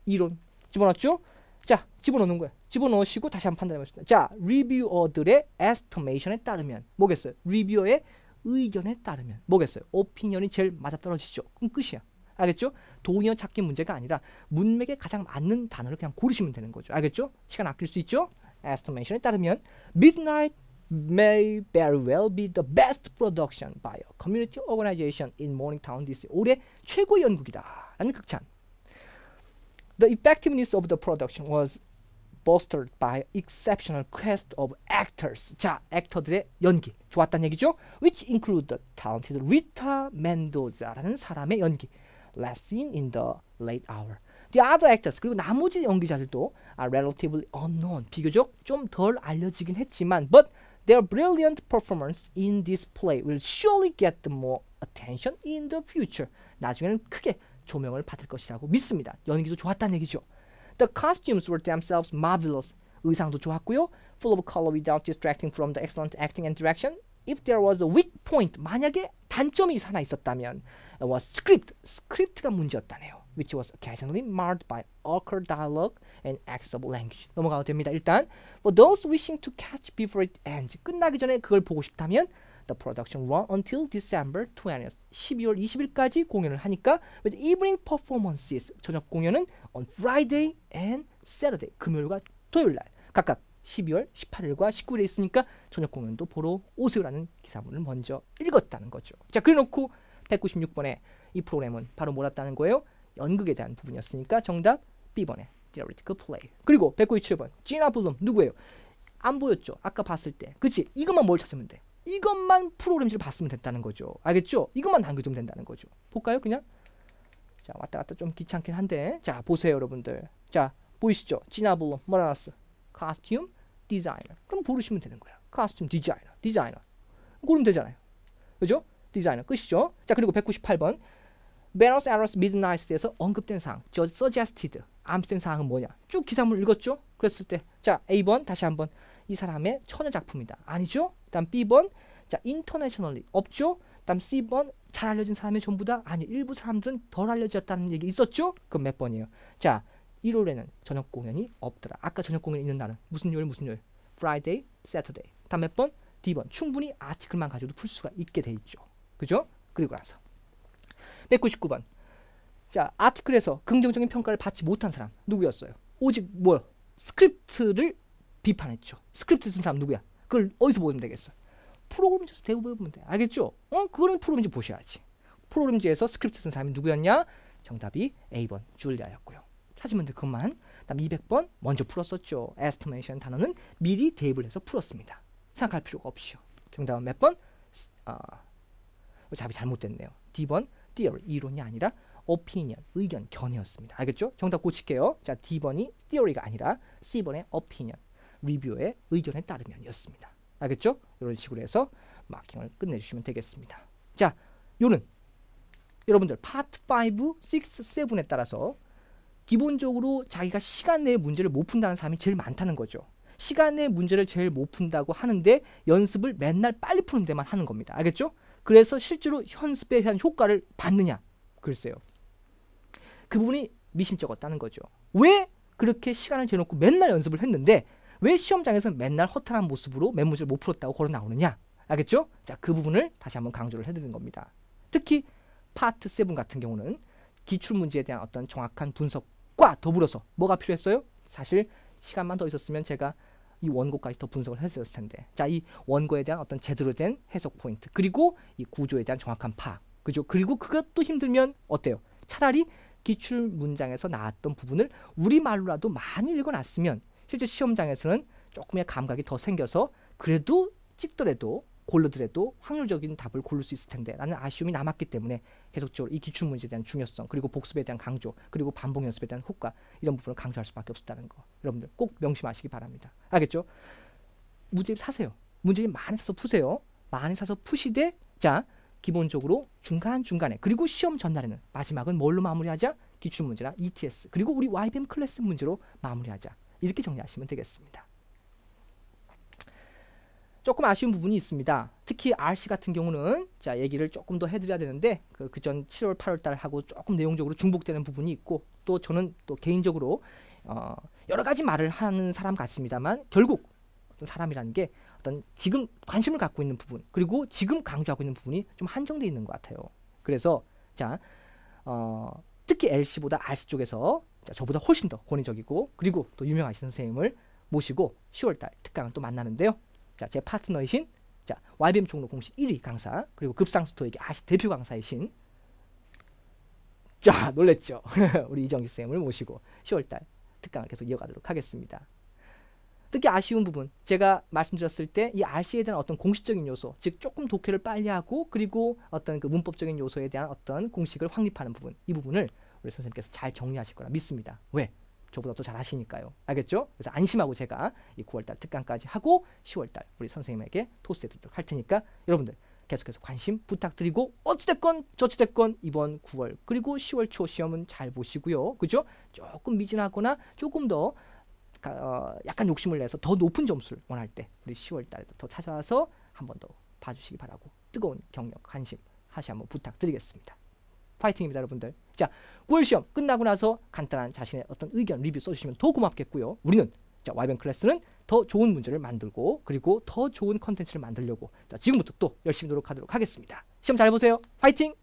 이론 집어넣었죠? 자 집어넣는 거야. 집어넣으시고 다시 한번 판단해보겠습니다. 자, 리뷰어들의 에스티메이션에 따르면 뭐겠어요? 리뷰어의 의견에 따르면 뭐겠어요? 오피니언이 제일 맞아떨어지죠. 그럼 끝이야. 알겠죠? 동의어 찾기 문제가 아니라 문맥에 가장 맞는 단어를 그냥 고르시면 되는 거죠. 알겠죠? 시간 아낄 수 있죠? 에스티메이션에 따르면 Midnight may very well be the best production by a community organization in Morningtown DC. 올해 최고의 연극이다 라는 극찬. The effectiveness of the production was bolstered by exceptional cast of actors. 자, 액터들의 연기 좋았다는 얘기죠. Which include the talented Rita Mendoza라는 사람의 연기. Last seen in the late hour. The other actors 그리고 나머지 연기자들도 are relatively unknown. 비교적 좀 덜 알려지긴 했지만 but their brilliant performance in this play will surely get more attention in the future. 나중에는 크게 조명을 받을 것이라고 믿습니다. 연기도 좋았다는 얘기죠. The costumes were themselves marvelous. 의상도 좋았고요. Full of color without distracting from the excellent acting and direction. If there was a weak point, 만약에 단점이 하나 있었다면 it was script. 스크립트가 문제였다네요. Which was occasionally marred by awkward dialogue and excessive language. 넘어가도 됩니다. 일단 for those wishing to catch before it ends. 끝나기 전에 그걸 보고 싶다면 The production run until December 20th. 12월 20일까지 공연을 하니까 with evening performances. 저녁 공연은 on Friday and Saturday. 금요일과 토요일 날 각각 12월 18일과 19일에 있으니까 저녁 공연도 보러 오세요라는 기사문을 먼저 읽었다는 거죠. 자, 그래놓고 196번에 이 프로그램은 바로 몰았다는 거예요. 연극에 대한 부분이었으니까 정답 B번에 theoretical play. 그리고 197번 지나 블룸 누구예요? 안 보였죠? 아까 봤을 때. 그치? 이것만 뭘 찾으면 돼. 이것만 프로그램지를 봤으면 됐다는 거죠. 알겠죠? 이것만 남겨두면 된다는 거죠. 볼까요? 그냥? 자, 왔다 갔다 좀 귀찮긴 한데 자, 보세요 여러분들. 자, 보이시죠? 지나 블룸 뭐라 나왔어? costume designer. 그럼 고르시면 되는 거야. costume designer. 고르면 되잖아요. 그죠? 디자이너 끝이죠. 자, 그리고 198번 Buenos Aires Midnight에서 언급된 사항 suggested 암시된 사항은 뭐냐? 쭉 기사문을 읽었죠? 그랬을 때 자, A번 다시 한번 이 사람의 천여 작품이다. 아니죠? 다음 B번 자, internationally 없죠? 다음 C번 잘 알려진 사람이 전부 다 아니 일부 사람들은 덜 알려졌다는 얘기 있었죠? 그럼 몇 번이에요? 자, 1월에는 저녁 공연이 없더라. 아까 저녁 공연이 있는 날은 무슨 요일? Friday, Saturday. 다음 몇 번? D번 충분히 아티클만 가지고도 풀 수가 있게 돼 있죠. 그죠? 그리고 나서 199번 자, 아티클에서 긍정적인 평가를 받지 못한 사람 누구였어요? 오직 뭐요? 스크립트를 비판했죠. 스크립트 쓴 사람 누구야? 그걸 어디서 보면 되겠어? 프로그램지에서 대부분 보면 돼. 알겠죠? 그거는 프로그램지 보셔야지. 프로그램지에서 스크립트 쓴 사람이 누구였냐? 정답이 A번 줄리아였고요. 찾으면 돼. 그것만. 다음 200번 먼저 풀었었죠. estimation 단어는 미리 대입을 해서 풀었습니다. 생각할 필요가 없이요. 정답은 몇 번? 답이 잘못됐네요. D번 theory 이론이 아니라 opinion 의견 견해였습니다. 알겠죠? 정답 고칠게요. 자, D번이 theory가 아니라 C번의 opinion 리뷰어의 의견에 따르면이었습니다. 알겠죠? 이런 식으로 해서 마킹을 끝내주시면 되겠습니다. 자, 요는 여러분들 파트 5, 6, 7에 따라서 기본적으로 자기가 시간 내에 문제를 못 푼다는 사람이 제일 많다는 거죠. 시간 내에 문제를 제일 못 푼다고 하는데 연습을 맨날 빨리 푸는 데만 하는 겁니다. 알겠죠? 그래서 실제로 연습에 대한 효과를 받느냐? 글쎄요. 그 부분이 미심쩍었다는 거죠. 왜 그렇게 시간을 재놓고 맨날 연습을 했는데 왜 시험장에서 맨날 허탈한 모습으로 맨 문제를 못 풀었다고 걸어 나오느냐? 알겠죠? 자, 그 부분을 다시 한번 강조를 해드리는 겁니다. 특히 파트 7 같은 경우는 기출문제에 대한 어떤 정확한 분석과 더불어서 뭐가 필요했어요? 사실 시간만 더 있었으면 제가 이 원고까지 더 분석을 했었을 텐데 자, 이 원고에 대한 어떤 제대로 된 해석 포인트 그리고 이 구조에 대한 정확한 파악 그죠? 그리고 그것도 힘들면 어때요? 차라리 기출 문장에서 나왔던 부분을 우리말로라도 많이 읽어놨으면 실제 시험장에서는 조금의 감각이 더 생겨서 그래도 찍더라도 고르더라도 확률적인 답을 고를 수 있을 텐데 라는 아쉬움이 남았기 때문에 계속적으로 이 기출문제에 대한 중요성 그리고 복습에 대한 강조 그리고 반복 연습에 대한 효과 이런 부분을 강조할 수밖에 없었다는 거 여러분들 꼭 명심하시기 바랍니다. 알겠죠? 문제집 사세요. 문제집 많이 사서 푸세요. 많이 사서 푸시되 자, 기본적으로 중간중간에 그리고 시험 전날에는 마지막은 뭘로 마무리하자? 기출문제나 ETS 그리고 우리 YBM 클래스 문제로 마무리하자. 이렇게 정리하시면 되겠습니다. 조금 아쉬운 부분이 있습니다. 특히 RC 같은 경우는 자, 얘기를 조금 더 해드려야 되는데 그전 7월 8월 달 하고 조금 내용적으로 중복되는 부분이 있고 또 저는 또 개인적으로 여러 가지 말을 하는 사람 같습니다만 결국 어떤 사람이라는 게 어떤 지금 관심을 갖고 있는 부분 그리고 지금 강조하고 있는 부분이 좀 한정되어 있는 것 같아요. 그래서 자 특히 LC보다 RC 쪽에서 자, 저보다 훨씬 더 권위적이고 그리고 또 유명하신 선생님을 모시고 10월달 특강을 또 만나는데요. 자, 제 파트너이신 자, YBM 종로 공식 1위 강사 그리고 급상스토에게 RC 대표 강사이신 자, 놀랬죠? 우리 이정기 쌤을 모시고 10월달 특강을 계속 이어가도록 하겠습니다. 특히 아쉬운 부분 제가 말씀드렸을 때 이 RC에 대한 어떤 공식적인 요소 즉 조금 독해를 빨리 하고 그리고 어떤 그 문법적인 요소에 대한 어떤 공식을 확립하는 부분 이 부분을 우리 선생님께서 잘 정리하실 거라 믿습니다. 왜? 저보다 더 잘 하시니까요. 알겠죠? 그래서 안심하고 제가 이 9월달 특강까지 하고 10월달 우리 선생님에게 토스해드리도록 할 테니까 여러분들 계속해서 관심 부탁드리고 어찌됐건 저찌됐건 이번 9월 그리고 10월 초 시험은 잘 보시고요. 그죠? 조금 미진하거나 조금 더 약간 욕심을 내서 더 높은 점수를 원할 때 우리 10월달에 더 찾아와서 한 번 더 봐주시기 바라고 뜨거운 격려 관심 다시 한번 부탁드리겠습니다. 파이팅입니다 여러분들. 자 9월 시험 끝나고 나서 간단한 자신의 어떤 의견 리뷰 써주시면 더 고맙겠고요. 우리는 자 YBM 클래스는 더 좋은 문제를 만들고 그리고 더 좋은 컨텐츠를 만들려고 자, 지금부터 또 열심히 노력하도록 하겠습니다. 시험 잘 보세요. 파이팅!